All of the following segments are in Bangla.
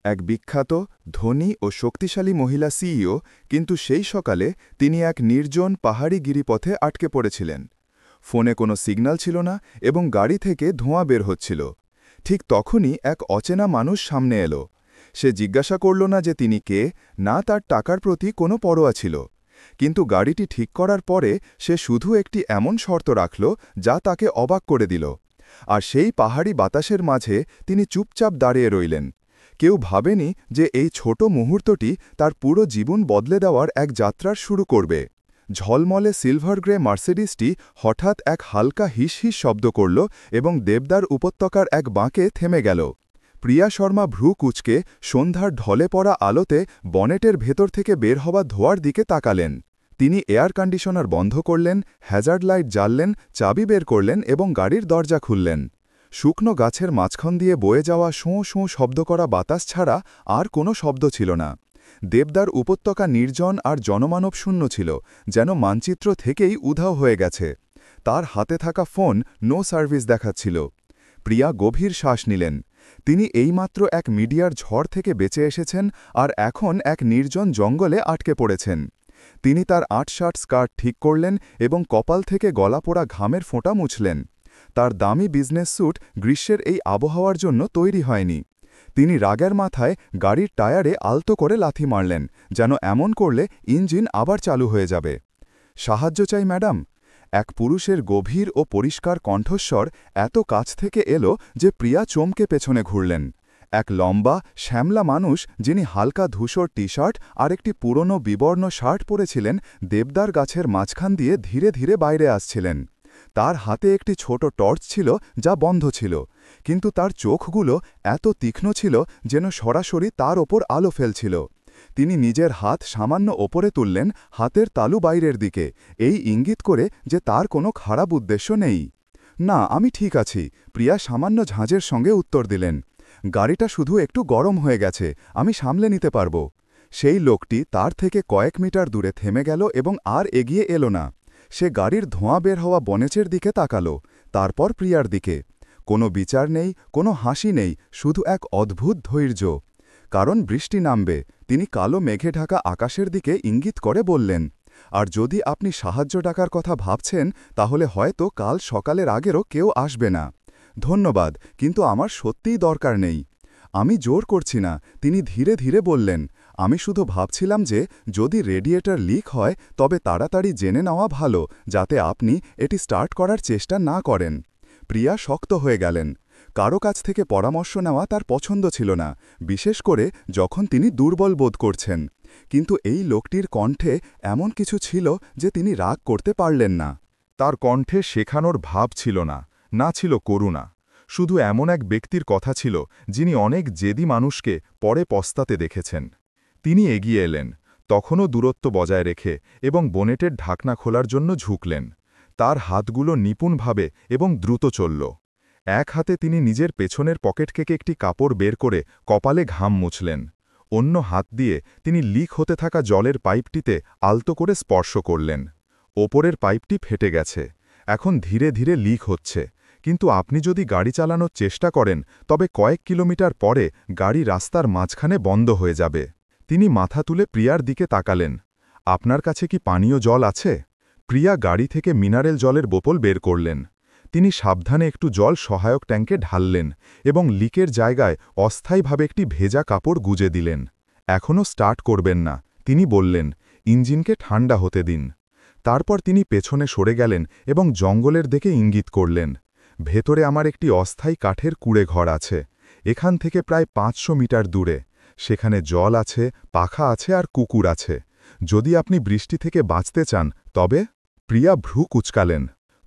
এক বিখ্যাত ধনী ও শক্তিশালী মহিলা সিইও, কিন্তু সেই সকালে তিনি এক নির্জন পাহাড়ি গিরিপথে আটকে পড়েছিলেন। ফোনে কোনো সিগন্যাল ছিল না এবং গাড়ি থেকে ধোঁয়া বের হচ্ছিল। ঠিক তখনই এক অচেনা মানুষ সামনে এলো। সে জিজ্ঞাসা করল না যে তিনি কে, না তার টাকার প্রতি কোনো পরোয়া ছিল। কিন্তু গাড়িটি ঠিক করার পরে সে শুধু একটি এমন শর্ত রাখল যা তাকে অবাক করে দিল। আর সেই পাহাড়ি বাতাসের মাঝে তিনি চুপচাপ দাঁড়িয়ে রইলেন। কেউ ভাবেনি যে এই ছোট মুহূর্তটি তার পুরো জীবন বদলে দেওয়ার এক যাত্রার শুরু করবে। ঝলমলে সিলভার গ্রে মার্সিডিসটি হঠাৎ এক হালকা হিস হিস শব্দ করল এবং দেবদার উপত্যকার এক বাঁকে থেমে গেল। প্রিয়া শর্মা ভ্রু কুঁচকে সন্ধ্যার ঢলে পড়া আলোতে বনেটের ভেতর থেকে বের হওয়া ধোঁয়ার দিকে তাকালেন। তিনি এয়ার কন্ডিশনার বন্ধ করলেন, হ্যাজার্ড লাইট জ্বাললেন, চাবি বের করলেন এবং গাড়ির দরজা খুললেন। শুকনো গাছের মাঝখান দিয়ে বয়ে যাওয়া শোঁ শোঁ শব্দ করা বাতাস ছাড়া আর কোনো শব্দ ছিল না। দেবদার উপত্যকা নির্জন আর জনমানব শূন্য ছিল, যেন মানচিত্র থেকেই উধাও হয়ে গেছে। তার হাতে থাকা ফোন নো সার্ভিস দেখাচ্ছিল। প্রিয়া গভীর শ্বাস নিলেন। তিনি এইমাত্র এক মিডিয়ার ঝড় থেকে বেঁচে এসেছেন আর এখন এক নির্জন জঙ্গলে আটকে পড়েছেন। তিনি তার আটশাট স্কার্ট ঠিক করলেন এবং কপাল থেকে গলা পোড়া ঘামের ফোঁটা মুছলেন। তার দামি বিজনেস স্যুট গ্রীষ্মের এই আবহাওয়ার জন্য তৈরি হয়নি। তিনি রাগের মাথায় গাড়ির টায়ারে আলতো করে লাথি মারলেন, যেন এমন করলে ইঞ্জিন আবার চালু হয়ে যাবে। সাহায্য চাই ম্যাডাম। এক পুরুষের গভীর ও পরিষ্কার কণ্ঠস্বর এত কাছ থেকে এলো যে প্রিয়া চমকে পেছনে ঘুরলেন। এক লম্বা শ্যামলা মানুষ, যিনি হালকা ধূসর টি শার্ট আর একটি পুরনো বিবর্ণ শার্ট পরেছিলেন, দেবদার গাছের মাঝখান দিয়ে ধীরে ধীরে বাইরে আসছিলেন। তার হাতে একটি ছোট টর্চ ছিল যা বন্ধ ছিল, কিন্তু তার চোখগুলো এত তীক্ষ্ণ ছিল যেন সরাসরি তার ওপর আলো ফেলছিল। তিনি নিজের হাত সামান্য ওপরে তুললেন, হাতের তালু বাইরের দিকে, এই ইঙ্গিত করে যে তার কোনো খারাপ উদ্দেশ্য নেই। না, আমি ঠিক আছি, প্রিয়া সামান্য ঝাঁঝের সঙ্গে উত্তর দিলেন। গাড়িটা শুধু একটু গরম হয়ে গেছে, আমি সামলে নিতে পারব। সেই লোকটি তার থেকে কয়েক মিটার দূরে থেমে গেল এবং আর এগিয়ে এলো না। সে গাড়ির ধোঁয়া বের হওয়া বনেচের দিকে তাকালো, তারপর প্রিয়ার দিকে। কোনো বিচার নেই, কোনো হাসি নেই, শুধু এক অদ্ভুত ধৈর্য। কারণ বৃষ্টি নামবে, তিনি কালো মেঘে ঢাকা আকাশের দিকে ইঙ্গিত করে বললেন। আর যদি আপনি সাহায্য ডাকার কথা ভাবছেন, তাহলে হয়তো কাল সকালের আগেরও কেউ আসবে না। ধন্যবাদ, কিন্তু আমার সত্যিই দরকার নেই। আমি জোর করছি না, তিনি ধীরে ধীরে বললেন। আমি শুধু ভাবছিলাম যে যদি রেডিয়েটর লিক হয় তবে তাড়াতাড়ি জেনে নেওয়া ভালো, যাতে আপনি এটি স্টার্ট করার চেষ্টা না করেন। প্রিয়া শক্ত হয়ে গেলেন। কারো কাছ থেকে পরামর্শ নেওয়া তার পছন্দ ছিল না, বিশেষ করে যখন তিনি দুর্বল বোধ করছেন। কিন্তু এই লোকটির কণ্ঠে এমন কিছু ছিল যে তিনি রাগ করতে পারলেন না। তার কণ্ঠে শেখানোর ভাব ছিল না, না ছিল করুণা। শুধু এমন এক ব্যক্তির কথা ছিল যিনি অনেক জেদি মানুষকে পরে পস্তাতে দেখেছেন। তিনি এগিয়ে এলেন, তখনও দূরত্ব বজায় রেখে, এবং বনেটের ঢাকনা খোলার জন্য ঝুঁকলেন। তার হাতগুলো নিপুণভাবে এবং দ্রুত চলল। এক হাতে তিনি নিজের পেছনের পকেট থেকে একটি কাপড় বের করে কপালে ঘাম মুছলেন। অন্য হাত দিয়ে তিনি লিক হতে থাকা জলের পাইপটিতে আলতো করে স্পর্শ করলেন। ওপরের পাইপটি ফেটে গেছে, এখন ধীরে ধীরে লিক হচ্ছে, কিন্তু আপনি যদি গাড়ি চালানোর চেষ্টা করেন তবে কয়েক কিলোমিটার পরে গাড়ি রাস্তার মাঝখানে বন্ধ হয়ে যাবে। তিনি মাথা তুলে প্রিয়ার দিকে তাকালেন। আপনার কাছে কি পানীয় জল আছে? প্রিয়া গাড়ি থেকে মিনারেল জলের বোতল বের করলেন। তিনি সাবধানে একটু জল সহায়ক ট্যাঙ্কে ঢাললেন এবং লিকের জায়গায় অস্থায়ীভাবে একটি ভেজা কাপড় গুজে দিলেন। এখনও স্টার্ট করবেন না, তিনি বললেন, ইঞ্জিনকে ঠান্ডা হতে দিন। তারপর তিনি পেছনে সরে গেলেন এবং জঙ্গলের দিকে ইঙ্গিত করলেন। ভেতরে আমার একটি অস্থায়ী কাঠের কুঁড়ে ঘর আছে, এখান থেকে প্রায় 500 মিটার দূরে। সেখানে জল আছে, পাখা আছে আর কুকুর আছে। যদি আপনি বৃষ্টি থেকে বাঁচতে চান তবে। প্রিয়া ভ্রু কুঁচকালেন।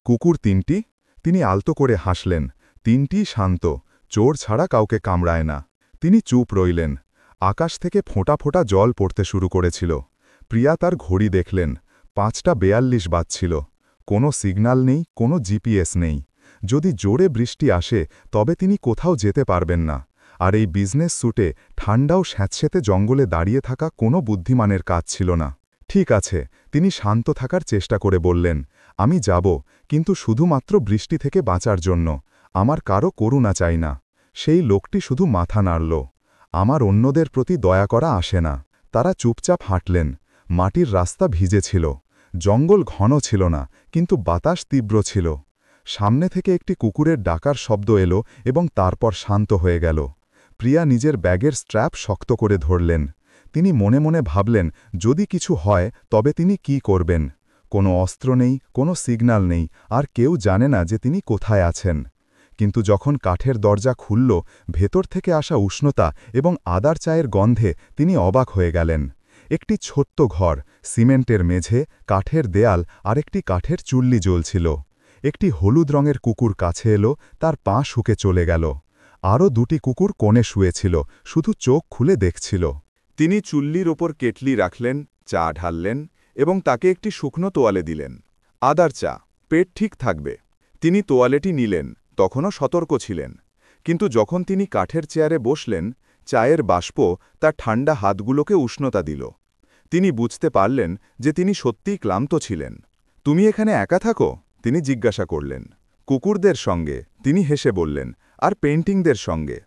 কুকুর 3টি? তিনি আলতো করে হাসলেন। 3টি শান্ত, চোর ছাড়া কাউকে কামড়ায় না। তিনি চুপ রইলেন। আকাশ থেকে ফোঁটা ফোঁটা জল পড়তে শুরু করেছিল। প্রিয়া তার ঘড়ি দেখলেন, 5:42 বাজছিল। কোনো সিগন্যাল নেই, কোনো জিপিএস নেই। যদি জোরে বৃষ্টি আসে তবে তিনি কোথাও যেতে পারবেন না। আর এই বিজনেস স্যুটে ঠান্ডাও স্যাঁতসেঁতে জঙ্গলে দাঁড়িয়ে থাকা কোনো বুদ্ধিমানের কাজ ছিল না। ঠিক আছে, তিনি শান্ত থাকার চেষ্টা করে বললেন, আমি যাব, কিন্তু শুধুমাত্র বৃষ্টি থেকে বাঁচার জন্য। আমার কারো করুণা চাই না। সেই লোকটি শুধু মাথা নাড়ল। আমার অন্যদের প্রতি দয়া করা আসে না। তারা চুপচাপ হাঁটলেন। মাটির রাস্তা ভিজেছিল। জঙ্গল ঘন ছিল না, কিন্তু বাতাস তীব্র ছিল। সামনে থেকে একটি কুকুরের ডাকার শব্দ এলো এবং তারপর শান্ত হয়ে গেল। প্রিয়া নিজের ব্যাগের স্ট্র্যাপ শক্ত করে ধরলেন। তিনি মনে মনে ভাবলেন, যদি কিছু হয় তবে তিনি কি করবেন। কোনো অস্ত্র নেই, কোনো সিগন্যাল নেই, আর কেউ জানে না যে তিনি কোথায় আছেন। কিন্তু যখন কাঠের দরজা খুলল, ভেতর থেকে আসা উষ্ণতা এবং আদার চায়ের গন্ধে তিনি অবাক হয়ে গেলেন। একটি ছোট্ট ঘর, সিমেন্টের মেঝে, কাঠের দেয়াল আর একটি কাঠের চুল্লি জ্বলছিল। একটি হলুদ রঙের কুকুর কাছে এলো, তার পা শুকে চলে গেল। আরও দুটি কুকুর কোণে শুয়েছিল, শুধু চোখ খুলে দেখছিল। তিনি চুল্লির ওপর কেটলি রাখলেন, চা ঢাললেন এবং তাকে একটি শুকনো তোয়ালে দিলেন। আদার চা, পেট ঠিক থাকবে। তিনি তোয়ালেটি নিলেন, তখনও সতর্ক ছিলেন। কিন্তু যখন তিনি কাঠের চেয়ারে বসলেন, চায়ের বাষ্প তার ঠান্ডা হাতগুলোকে উষ্ণতা দিল। তিনি বুঝতে পারলেন যে তিনি সত্যিই ক্লান্ত ছিলেন। তুমি এখানে একা থাকো? তিনি জিজ্ঞাসা করলেন। কুকুরদের সঙ্গে, তিনি হেসে বললেন, আর পেইন্টিংদের সঙ্গে।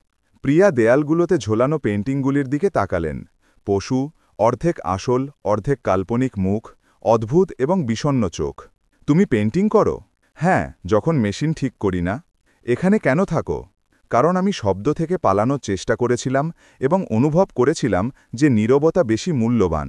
প্রিয়া দেয়ালগুলোতে ঝোলানো পেইন্টিংগুলির দিকে তাকালেন। পশু, অর্ধেক আসল, অর্ধেক কাল্পনিক মুখ, অদ্ভুত এবং বিষণ্ণ চোখ। তুমি পেইন্টিং করো? হ্যাঁ, যখন মেশিন ঠিক করি না। এখানে কেন থাকো? কারণ আমি শব্দ থেকে পালানোর চেষ্টা করেছিলাম এবং অনুভব করেছিলাম যে নীরবতা বেশি মূল্যবান।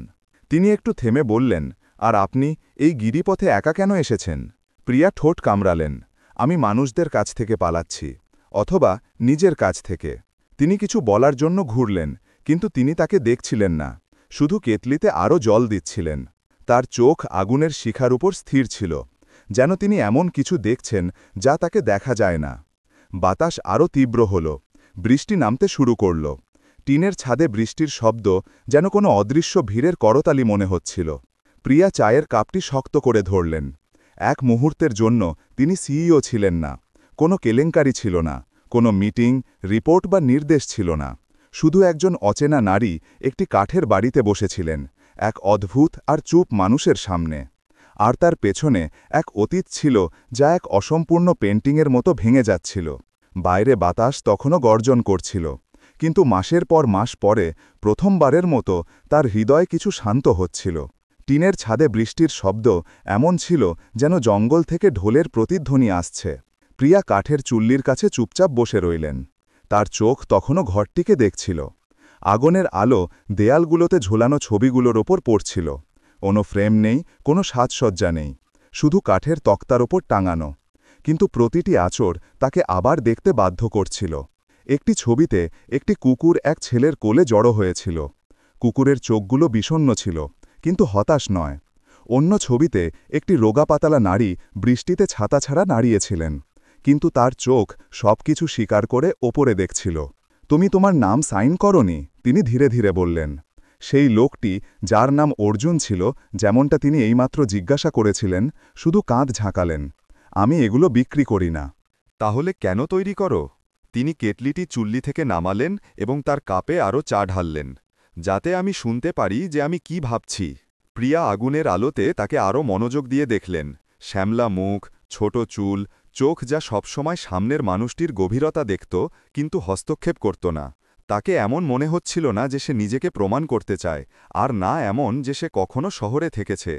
তিনি একটু থেমে বললেন, আর আপনি এই গিরিপথে একা কেন এসেছেন? প্রিয়া ঠোঁট কামড়ালেন। আমি মানুষদের কাছ থেকে পালাচ্ছি, অথবা নিজের কাছ থেকে। তিনি কিছু বলার জন্য ঘুরলেন, কিন্তু তিনি তাকে দেখছিলেন না, শুধু কেতলিতে আরও জল দিচ্ছিলেন। তার চোখ আগুনের শিখার উপর স্থির ছিল, যেন তিনি এমন কিছু দেখছেন যা তাকে দেখা যায় না। বাতাস আরও তীব্র হল। বৃষ্টি নামতে শুরু করল। টিনের ছাদে বৃষ্টির শব্দ যেন কোনো অদৃশ্য ভিড়ের করতালি মনে হচ্ছিল। প্রিয়া চায়ের কাপটি শক্ত করে ধরলেন। এক মুহূর্তের জন্য তিনি সিইও ছিলেন না। কোনো কেলেঙ্কারি ছিল না, কোনো মিটিং, রিপোর্ট বা নির্দেশ ছিল না। শুধু একজন অচেনা নারী একটি কাঠের বাড়িতে বসেছিলেন, এক অদ্ভুত আর চুপ মানুষের সামনে। আর তার পেছনে এক অতীত ছিল যা এক অসম্পূর্ণ পেন্টিংয়ের মতো ভেঙে যাচ্ছিল। বাইরে বাতাস তখনও গর্জন করছিল, কিন্তু মাসের পর মাস পরে প্রথমবারের মতো তার হৃদয় কিছু শান্ত হচ্ছিল। টিনের ছাদে বৃষ্টির শব্দ এমন ছিল যেন জঙ্গল থেকে ঢোলের প্রতিধ্বনি আসছে। প্রিয়া কাঠের চুল্লির কাছে চুপচাপ বসে রইলেন। তার চোখ তখনও ঘরটিকে দেখছিল। আগুনের আলো দেয়ালগুলোতে ঝোলানো ছবিগুলোর ওপর পড়ছিল। কোনো ফ্রেম নেই, কোনো সাজসজ্জা নেই, শুধু কাঠের তক্তার ওপর টাঙানো। কিন্তু প্রতিটি আঁচড় তাকে আবার দেখতে বাধ্য করছিল। একটি ছবিতে একটি কুকুর এক ছেলের কোলে জড়ো হয়েছিল। কুকুরের চোখগুলো বিষণ্ণ ছিল, কিন্তু হতাশ নয়। অন্য ছবিতে একটি রোগা পাতালা নারী বৃষ্টিতে ছাতা ছাড়া দাঁড়িয়েছিলেন, কিন্তু তার চোখ সবকিছু স্বীকার করে ওপরে দেখছিল। তুমি তোমার নাম সাইন করনি? তিনি ধীরে ধীরে বললেন। সেই লোকটি, যার নাম অর্জুন ছিল, যেমনটা তিনি এইমাত্র জিজ্ঞাসা করেছিলেন, শুধু কাঁধ ঝাঁকালেন। আমি এগুলো বিক্রি করি না। তাহলে কেন তৈরি করো? তিনি কেটলিটি চুল্লি থেকে নামালেন এবং তার কাপে আরও চা ঢাললেন। যাতে আমি শুনতে পারি যে আমি কি ভাবছি। প্রিয়া আগুনের আলোতে তাকে আরও মনোযোগ দিয়ে দেখলেন। শ্যামলা মুখ, ছোট চুল, চোখ যা সবসময় সামনের মানুষটির গভীরতা দেখত, কিন্তু হস্তক্ষেপ করত না। তাকে এমন মনে হচ্ছিল না যে সে নিজেকে প্রমাণ করতে চায়, আর না এমন যে সে কখনো শহরে থেকেছে।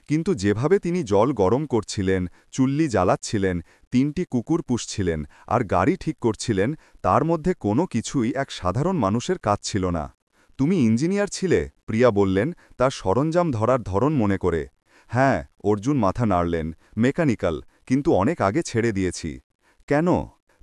কিন্তু যেভাবে তিনি জল গরম করছিলেন, চুল্লি জ্বালাচ্ছিলেন, 3টি কুকুর পুষছিলেন আর গাড়ি ঠিক করছিলেন, তার মধ্যে কোনো কিছুই এক সাধারণ মানুষের কাজ ছিল না। তুমি ইঞ্জিনিয়ার ছিলে? প্রিয়া বললেন, তার সরঞ্জাম ধরার ধরন মনে করে। হ্যাঁ, অর্জুন মাথা নাড়লেন। মেকানিক্যাল, কিন্তু অনেক আগে ছেড়ে দিয়েছি। কেন?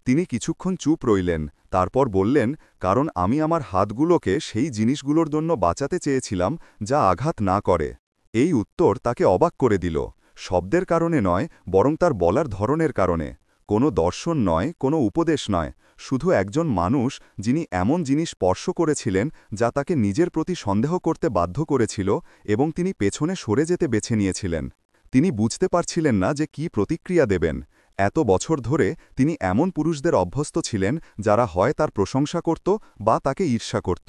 তিনি কিছুক্ষণ চুপ রইলেন, তারপর বললেন, কারণ আমি আমার হাতগুলোকে সেই জিনিসগুলোর জন্য বাঁচাতে চেয়েছিলাম যা আঘাত না করে। এই উত্তর তাকে অবাক করে দিল। শব্দের কারণে নয়, বরং তার বলার ধরনের কারণে। কোনো দর্শন নয়, কোনো উপদেশ নয়, শুধু একজন মানুষ যিনি এমন জিনিস স্পর্শ করেছিলেন যা তাকে নিজের প্রতি সন্দেহ করতে বাধ্য করেছিল, এবং তিনি পেছনে সরে যেতে বেছে নিয়েছিলেন। তিনি বুঝতে পারছিলেন না যে কি প্রতিক্রিয়া দেবেন। এত বছর ধরে তিনি এমন পুরুষদের অভ্যস্ত ছিলেন যারা হয় তার প্রশংসা করত বা তাকে ঈর্ষা করত।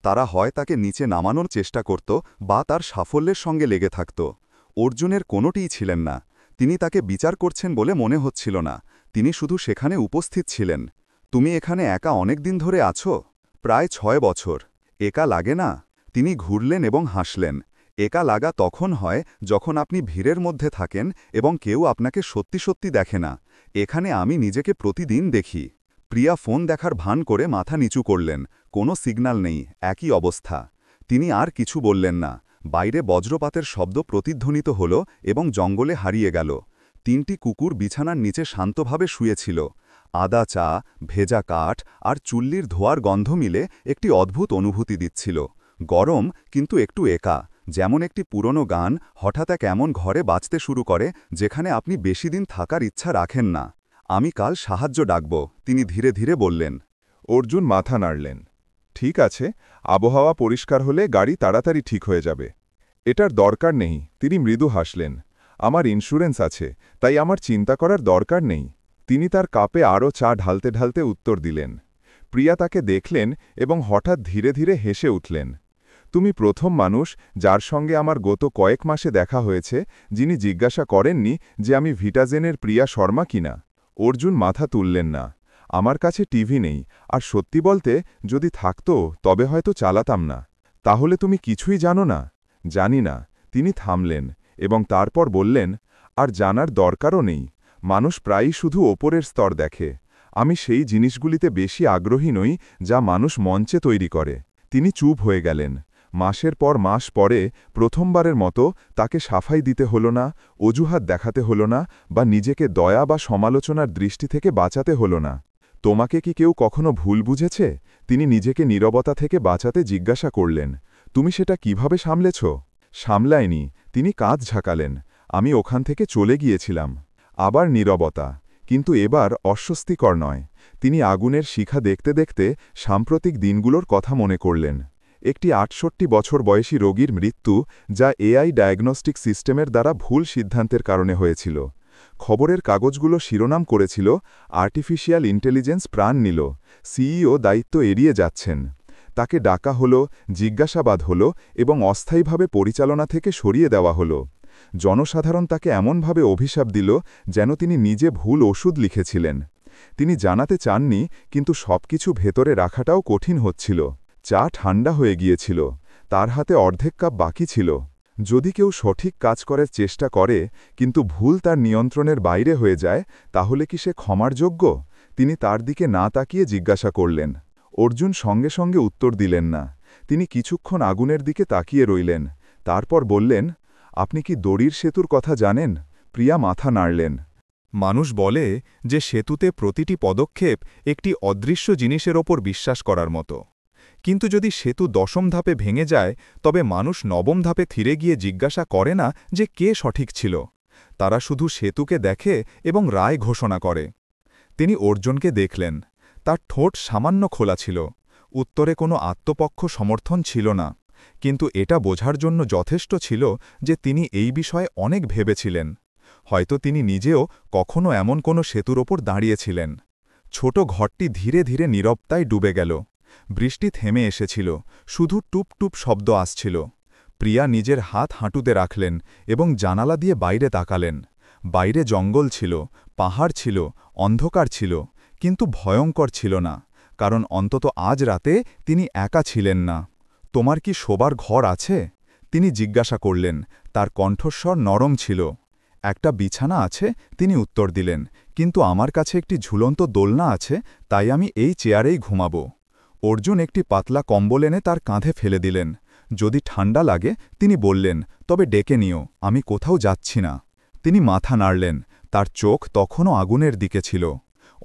তারা হয় তাকে নিচে নামানোর চেষ্টা করত বা তার সাফল্যের সঙ্গে লেগে থাকত। অর্জুনের কোনোটিই ছিলেন না। তিনি তাকে বিচার করছেন বলে মনে হচ্ছিল না, তিনি শুধু সেখানে উপস্থিত ছিলেন। তুমি এখানে একা অনেক দিন ধরে আছো? প্রায় 6 বছর। একা লাগে না? তিনি ঘুরলেন এবং হাসলেন। একা লাগা তখন হয় যখন আপনি ভিড়ের মধ্যে থাকেন এবং কেউ আপনাকে সত্যি সত্যি দেখে না। এখানে আমি নিজেকে প্রতিদিন দেখি। প্রিয়া ফোন দেখার ভান করে মাথা নিচু করলেন। কোনো সিগন্যাল নেই, একই অবস্থা। তিনি আর কিছু বললেন না। বাইরে বজ্রপাতের শব্দ প্রতিধ্বনিত হল এবং জঙ্গলে হারিয়ে গেল। 3টি কুকুর বিছানার নিচে শান্তভাবে শুয়েছিল। আদা চা, ভেজা কাঠ আর চুল্লির ধোয়ার গন্ধ মিলে একটি অদ্ভুত অনুভূতি দিচ্ছিল। গরম, কিন্তু একটু একা, যেমন একটি পুরনো গান হঠাৎ এক এমন ঘরে বাজতে শুরু করে যেখানে আপনি বেশি দিন থাকার ইচ্ছা রাখেন না। আমি কাল সাহায্য ডাকব, তিনি ধীরে ধীরে বললেন। অর্জুন মাথা নাড়লেন। ঠিক আছে, আবহাওয়া পরিষ্কার হলে গাড়ি তাড়াতাড়ি ঠিক হয়ে যাবে। এটার দরকার নেই, তিনি মৃদু হাসলেন। আমার ইন্স্যুরেন্স আছে, তাই আমার চিন্তা করার দরকার নেই। তিনি তার কাপে আরও চা ঢালতে ঢালতে উত্তর দিলেন। প্রিয়া তাকে দেখলেন এবং হঠাৎ ধীরে ধীরে হেসে উঠলেন। তুমি প্রথম মানুষ যার সঙ্গে আমার গত কয়েক মাসে দেখা হয়েছে যিনি জিজ্ঞাসা করেননি যে আমি ভিটাজেনের প্রিয়া শর্মা কিনা। অর্জুন মাথা তুললেন না। আমার কাছে টিভি নেই, আর সত্যি বলতে যদি থাকতো তবে হয়তো চালাতাম না। তাহলে তুমি কিছুই জানো না? জানি না। তিনি থামলেন এবং তারপর বললেন, আর জানার দরকারও নেই। মানুষ প্রায়ই শুধু ওপরের স্তর দেখে। আমি সেই জিনিসগুলিতে বেশি আগ্রহী নই যা মানুষ মঞ্চে তৈরি করে। তিনি চুপ হয়ে গেলেন। মাসের পর মাস পরে প্রথমবারের মতো তাকে সাফাই দিতে হল না, অজুহাত দেখাতে হল না, বা নিজেকে দয়া বা সমালোচনার দৃষ্টি থেকে বাঁচাতে হল না। তোমাকে কি কেউ কখনো ভুল বুঝেছে? তিনি নিজেকে নীরবতা থেকে বাঁচাতে জিজ্ঞাসা করলেন। তুমি সেটা কিভাবে সামলেছ? সামলায়নি, তিনি কাঁধ ঝাঁকালেন। আমি ওখান থেকে চলে গিয়েছিলাম। আবার নীরবতা, কিন্তু এবার অস্বস্তিকর নয়। তিনি আগুনের শিখা দেখতে দেখতে সাম্প্রতিক দিনগুলোর কথা মনে করলেন। একটি ৬৮ বছর বয়সী রোগীর মৃত্যু, যা এআই ডায়াগনস্টিক সিস্টেমের দ্বারা ভুল সিদ্ধান্তের কারণে হয়েছিল। খবরের কাগজগুলো শিরোনাম করেছিল, আর্টিফিশিয়াল ইন্টেলিজেন্স প্রাণ নিল, সিইও দায়িত্ব এড়িয়ে যাচ্ছেন। তাকে ডাকা হল, জিজ্ঞাসাবাদ হল এবং অস্থায়ীভাবে পরিচালনা থেকে সরিয়ে দেওয়া হল। জনসাধারণ তাকে এমনভাবে অভিশাপ দিল যেন তিনি নিজে ভুল ওষুধ লিখেছিলেন। তিনি জানাতে চাননি, কিন্তু সবকিছু ভেতরে রাখাটাও কঠিন হচ্ছিল। চা ঠান্ডা হয়ে গিয়েছিল। তার হাতে অর্ধেক কাপ বাকি ছিল। যদি কেউ সঠিক কাজ করার চেষ্টা করে কিন্তু ভুল তার নিয়ন্ত্রণের বাইরে হয়ে যায়, তাহলে কি সে ক্ষমার যোগ্য? তিনি তার দিকে না তাকিয়ে জিজ্ঞাসা করলেন। অর্জুন সঙ্গে সঙ্গে উত্তর দিলেন না। তিনি কিছুক্ষণ আগুনের দিকে তাকিয়ে রইলেন। তারপর বললেন, আপনি কি দড়ির সেতুর কথা জানেন? প্রিয়া মাথা নাড়লেন। মানুষ বলে যে সেতুতে প্রতিটি পদক্ষেপ একটি অদৃশ্য জিনিসের ওপর বিশ্বাস করার মতো। কিন্তু যদি সেতু ১০ম ধাপে ভেঙে যায়, তবে মানুষ ৯ম ধাপে ফিরে গিয়ে জিজ্ঞাসা করে না যে কে সঠিক ছিল। তারা শুধু সেতুকে দেখে এবং রায় ঘোষণা করে। তিনি অর্জুনকে দেখলেন। তার ঠোঁট সামান্য খোলা ছিল। উত্তরে কোনো আত্মপক্ষ সমর্থন ছিল না, কিন্তু এটা বোঝার জন্য যথেষ্ট ছিল যে তিনি এই বিষয়ে অনেক ভেবেছিলেন। হয়তো তিনি নিজেও কখনো এমন কোনো সেতুর ওপর দাঁড়িয়েছিলেন। ছোট ঘরটি ধীরে ধীরে নীরবতায় ডুবে গেল। বৃষ্টি থেমে এসেছিল, শুধু টুপ টুপ শব্দ আসছিল। প্রিয়া নিজের হাত হাঁটুতে রাখলেন এবং জানালা দিয়ে বাইরে তাকালেন। বাইরে জঙ্গল ছিল, পাহাড় ছিল, অন্ধকার ছিল, কিন্তু ভয়ঙ্কর ছিল না, কারণ অন্তত আজ রাতে তিনি একা ছিলেন না। তোমার কি শোবার ঘর আছে? তিনি জিজ্ঞাসা করলেন। তার কণ্ঠস্বর নরম ছিল। একটা বিছানা আছে, তিনি উত্তর দিলেন, কিন্তু আমার কাছে একটি ঝুলন্ত দোলনা আছে, তাই আমি এই চেয়ারেই ঘুমাব। অর্জুন একটি পাতলা কম্বল এনে তার কাঁধে ফেলে দিলেন। যদি ঠান্ডা লাগে, তিনি বললেন, তবে ডেকে নিও, আমি কোথাও যাচ্ছি না। তিনি মাথা নাড়লেন। তার চোখ তখনও আগুনের দিকে ছিল।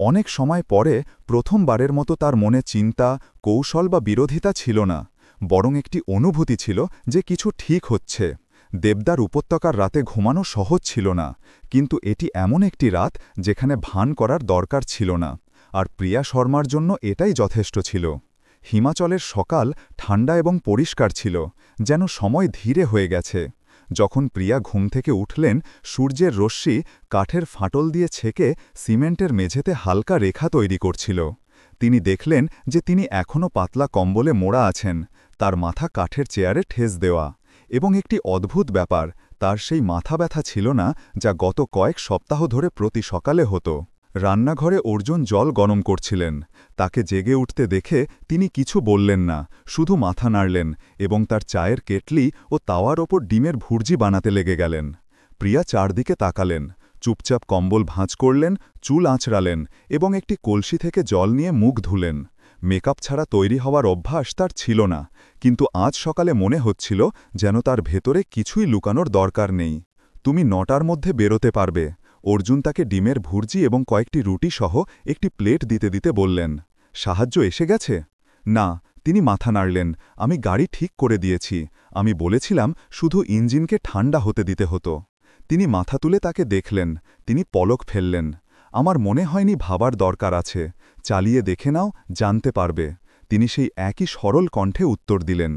অনেক সময় পরে প্রথমবারের মতো তার মনে চিন্তা, কৌশল বা বিরোধিতা ছিল না, বরং একটি অনুভূতি ছিল যে কিছু ঠিক হচ্ছে। দেবদার উপত্যকার রাতে ঘুমানো সহজ ছিল না, কিন্তু এটি এমন একটি রাত যেখানে ভান করার দরকার ছিল না, আর প্রিয়া শর্মার জন্য এটাই যথেষ্ট ছিল। হিমাচলের সকাল ঠান্ডা এবং পরিষ্কার ছিল, যেন সময় ধীরে হয়ে গেছে। যখন প্রিয়া ঘুম থেকে উঠলেন, সূর্যের রশ্মি কাঠের ফাটল দিয়ে ছেকে সিমেন্টের মেঝেতে হালকা রেখা তৈরি করছিল। তিনি দেখলেন যে তিনি এখনও পাতলা কম্বলে মোড়া আছেন, তার মাথা কাঠের চেয়ারে ঠেস দেওয়া। এবং একটি অদ্ভুত ব্যাপার, তার সেই মাথা ব্যথা ছিল না যা গত কয়েক সপ্তাহ ধরে প্রতি সকালে হতো। রান্নাঘরে অর্জুন জল গরম করছিলেন। তাকে জেগে উঠতে দেখে তিনি কিছু বললেন না, শুধু মাথা নাড়লেন এবং তার চায়ের কেটলি ও তাওয়ার ওপর ডিমের ভুর্জি বানাতে লেগে গেলেন। প্রিয়া চারদিকে তাকালেন, চুপচাপ কম্বল ভাঁজ করলেন, চুল আঁচড়ালেন এবং একটি কলসি থেকে জল নিয়ে মুখ ধুলেন। মেকআপ ছাড়া তৈরি হওয়ার অভ্যাস তার ছিল না, কিন্তু আজ সকালে মনে হচ্ছিল যেন তার ভেতরে কিছুই লুকানোর দরকার নেই। তুমি 9টার মধ্যে বেরোতে পারবে। অর্জুন তাকে ডিমের ভুর্জি এবং কয়েকটি রুটি সহ একটি প্লেট দিতে দিতে বললেন। সাহায্য এসে গেছে? না, তিনি মাথা নাড়লেন। আমি গাড়ি ঠিক করে দিয়েছি। আমি বলেছিলাম শুধু ইঞ্জিনকে ঠান্ডা হতে দিতে হতো। তিনি মাথা তুলে তাকে দেখলেন। তিনি পলক ফেললেন। আমার মনে হয়নি ভাবার দরকার আছে। চালিয়ে দেখে নাও, জানতে পারবে। তিনি সেই একই সরল কণ্ঠে উত্তর দিলেন।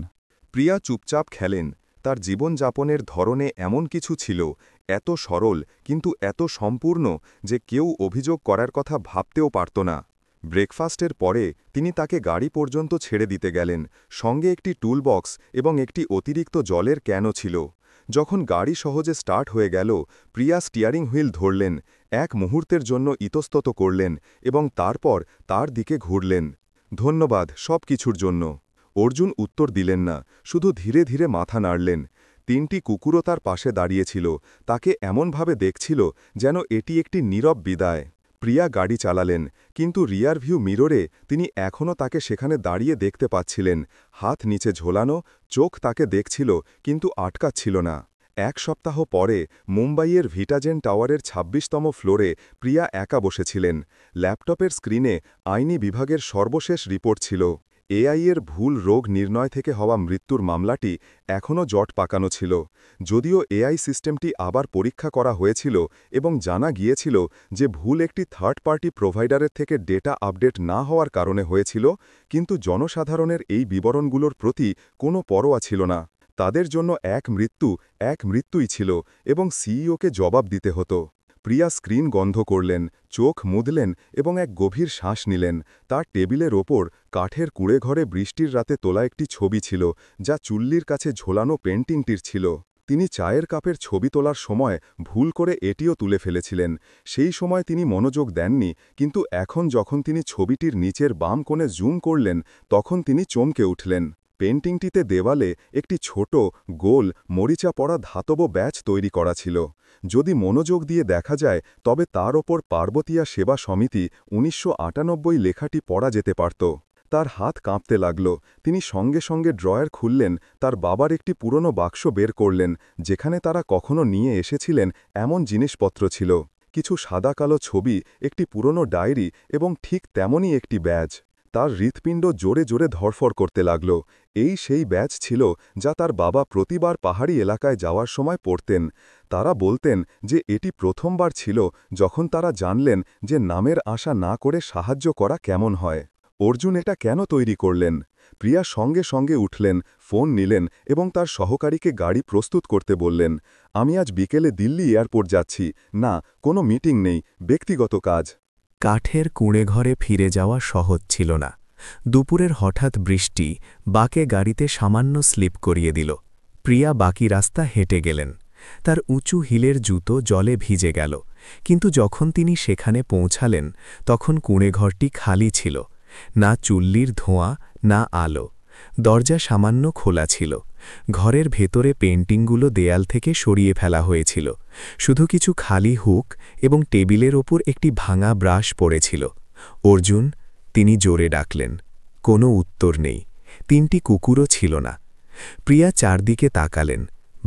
প্রিয়া চুপচাপ খেলেন। তার জীবনযাপনের ধরনে এমন কিছু ছিল, এত সরল কিন্তু এত সম্পূর্ণ যে কেউ অভিযোগ করার কথা ভাবতেও পারত না। ব্রেকফাস্টের পরে তিনি তাকে গাড়ি পর্যন্ত ছেড়ে দিতে গেলেন, সঙ্গে একটি টুলবক্স এবং একটি অতিরিক্ত জলের ক্যানও ছিল। যখন গাড়ি সহজে স্টার্ট হয়ে গেল, প্রিয়া স্টিয়ারিং হুইল ধরলেন, এক মুহূর্তের জন্য ইতস্তত করলেন এবং তারপর তার দিকে ঘুরলেন। ধন্যবাদ সব কিছুর জন্য। অর্জুন উত্তর দিলেন না, শুধু ধীরে ধীরে মাথা নাড়লেন। 3টি কুকুরও তার পাশে দাঁড়িয়েছিল, তাকে এমনভাবে দেখছিল যেন এটি একটি নীরব বিদায়। প্রিয়া গাড়ি চালালেন, কিন্তু রিয়ার ভিউ মিররে তিনি এখনও তাকে সেখানে দাঁড়িয়ে দেখতে পাচ্ছিলেন, হাত নিচে ঝোলানো, চোখ তাকে দেখছিল কিন্তু আটকাচ্ছিল না। 1 সপ্তাহ পরে মুম্বাইয়ের ভিটাজেন টাওয়ারের 26তম ফ্লোরে প্রিয়া একা বসেছিলেন। ল্যাপটপের স্ক্রিনে আইনি বিভাগের সর্বশেষ রিপোর্ট ছিল। এআইয়ের ভুল রোগ নির্ণয় থেকে হওয়া মৃত্যুর মামলাটি এখনও জট পাকানো ছিল। যদিও এআই সিস্টেমটি আবার পরীক্ষা করা হয়েছিল এবং জানা গিয়েছিল যে ভুল একটি থার্ড পার্টি প্রোভাইডারের থেকে ডেটা আপডেট না হওয়ার কারণে হয়েছিল, কিন্তু জনসাধারণের এই বিবরণগুলোর প্রতি কোনো পরোয়া ছিল না। তাদের জন্য এক মৃত্যুই ছিল এবং সিইওকে জবাব দিতে হতো। প্রিয়া স্ক্রিন বন্ধ করলেন, চোখ মুদলেন এবং এক গভীর শ্বাস নিলেন। তার টেবিলের ওপর কাঠের কুঁড়েঘরে বৃষ্টির রাতে তোলা একটি ছবি ছিল, যা চুল্লির কাছে ঝোলানো পেন্টিংটির ছিল। তিনি চায়ের কাপের ছবি তোলার সময় ভুল করে এটিও তুলে ফেলেছিলেন। সেই সময় তিনি মনোযোগ দেননি, কিন্তু এখন যখন তিনি ছবিটির নিচের বাম কোণে জুম করলেন, তখন তিনি চমকে উঠলেন। পেন্টিংটিতে দেওয়ালে একটি ছোট, গোল, মরিচা পড়া ধাতব ব্যাচ তৈরি করা ছিল। যদি মনোযোগ দিয়ে দেখা যায় তবে তার ওপর পার্বতীয়া সেবা সমিতি 1998 লেখাটি পড়া যেতে পারত। তার হাত কাঁপতে লাগল। তিনি সঙ্গে সঙ্গে ড্রয়ার খুললেন, তার বাবার একটি পুরনো বাক্স বের করলেন, যেখানে তারা কখনো নিয়ে এসেছিলেন এমন জিনিসপত্র ছিল। কিছু সাদা কালো ছবি, একটি পুরনো ডায়েরি এবং ঠিক তেমনই একটি ব্যাজ। তার হৃৎপিণ্ড জোরে জোরে ধড়ফড় করতে লাগল। এই সেই ব্যাজ ছিল যা তার বাবা প্রতিবার পাহাড়ি এলাকায় যাওয়ার সময় পড়তেন। তারা বলতেন যে এটি প্রথমবার ছিল যখন তারা জানলেন যে নামের আশা না করে সাহায্য করা কেমন হয়। অর্জুন এটা কেন তৈরি করলেন? প্রিয়া সঙ্গে সঙ্গে উঠলেন, ফোন নিলেন এবং তার সহকারীকে গাড়ি প্রস্তুত করতে বললেন। আমি আজ বিকেলে দিল্লি এয়ারপোর্ট যাচ্ছি। না, কোনো মিটিং নেই, ব্যক্তিগত কাজ। কাঠের কুঁড়েঘরে ফিরে যাওয়া সহজ ছিল না। দুপুরের হঠাৎ বৃষ্টি বাকে গাড়িতে সামান্য স্লিপ করিয়ে দিল। প্রিয়া বাকি রাস্তা হেঁটে গেলেন। তার উঁচু হিলের জুতো জলে ভিজে গেল, কিন্তু যখন তিনি সেখানে পৌঁছালেন তখন কুঁড়েঘরটি খালি ছিল। না চুল্লির ধোঁয়া, না আলো। দরজা সামান্য খোলা ছিল। ঘরের ভেতরে পেন্টিংগুলো দেয়াল থেকে সরিয়ে ফেলা হয়েছিল। শুধু কিছু খালি হুক এবং টেবিলের ওপর একটি ভাঙা ব্রাশ পড়েছিল। অর্জুন, তিনি জোরে ডাকলেন। কোনো উত্তর নেই। 3টি কুকুরও ছিল না। প্রিয়া চারদিকে তাকালেন।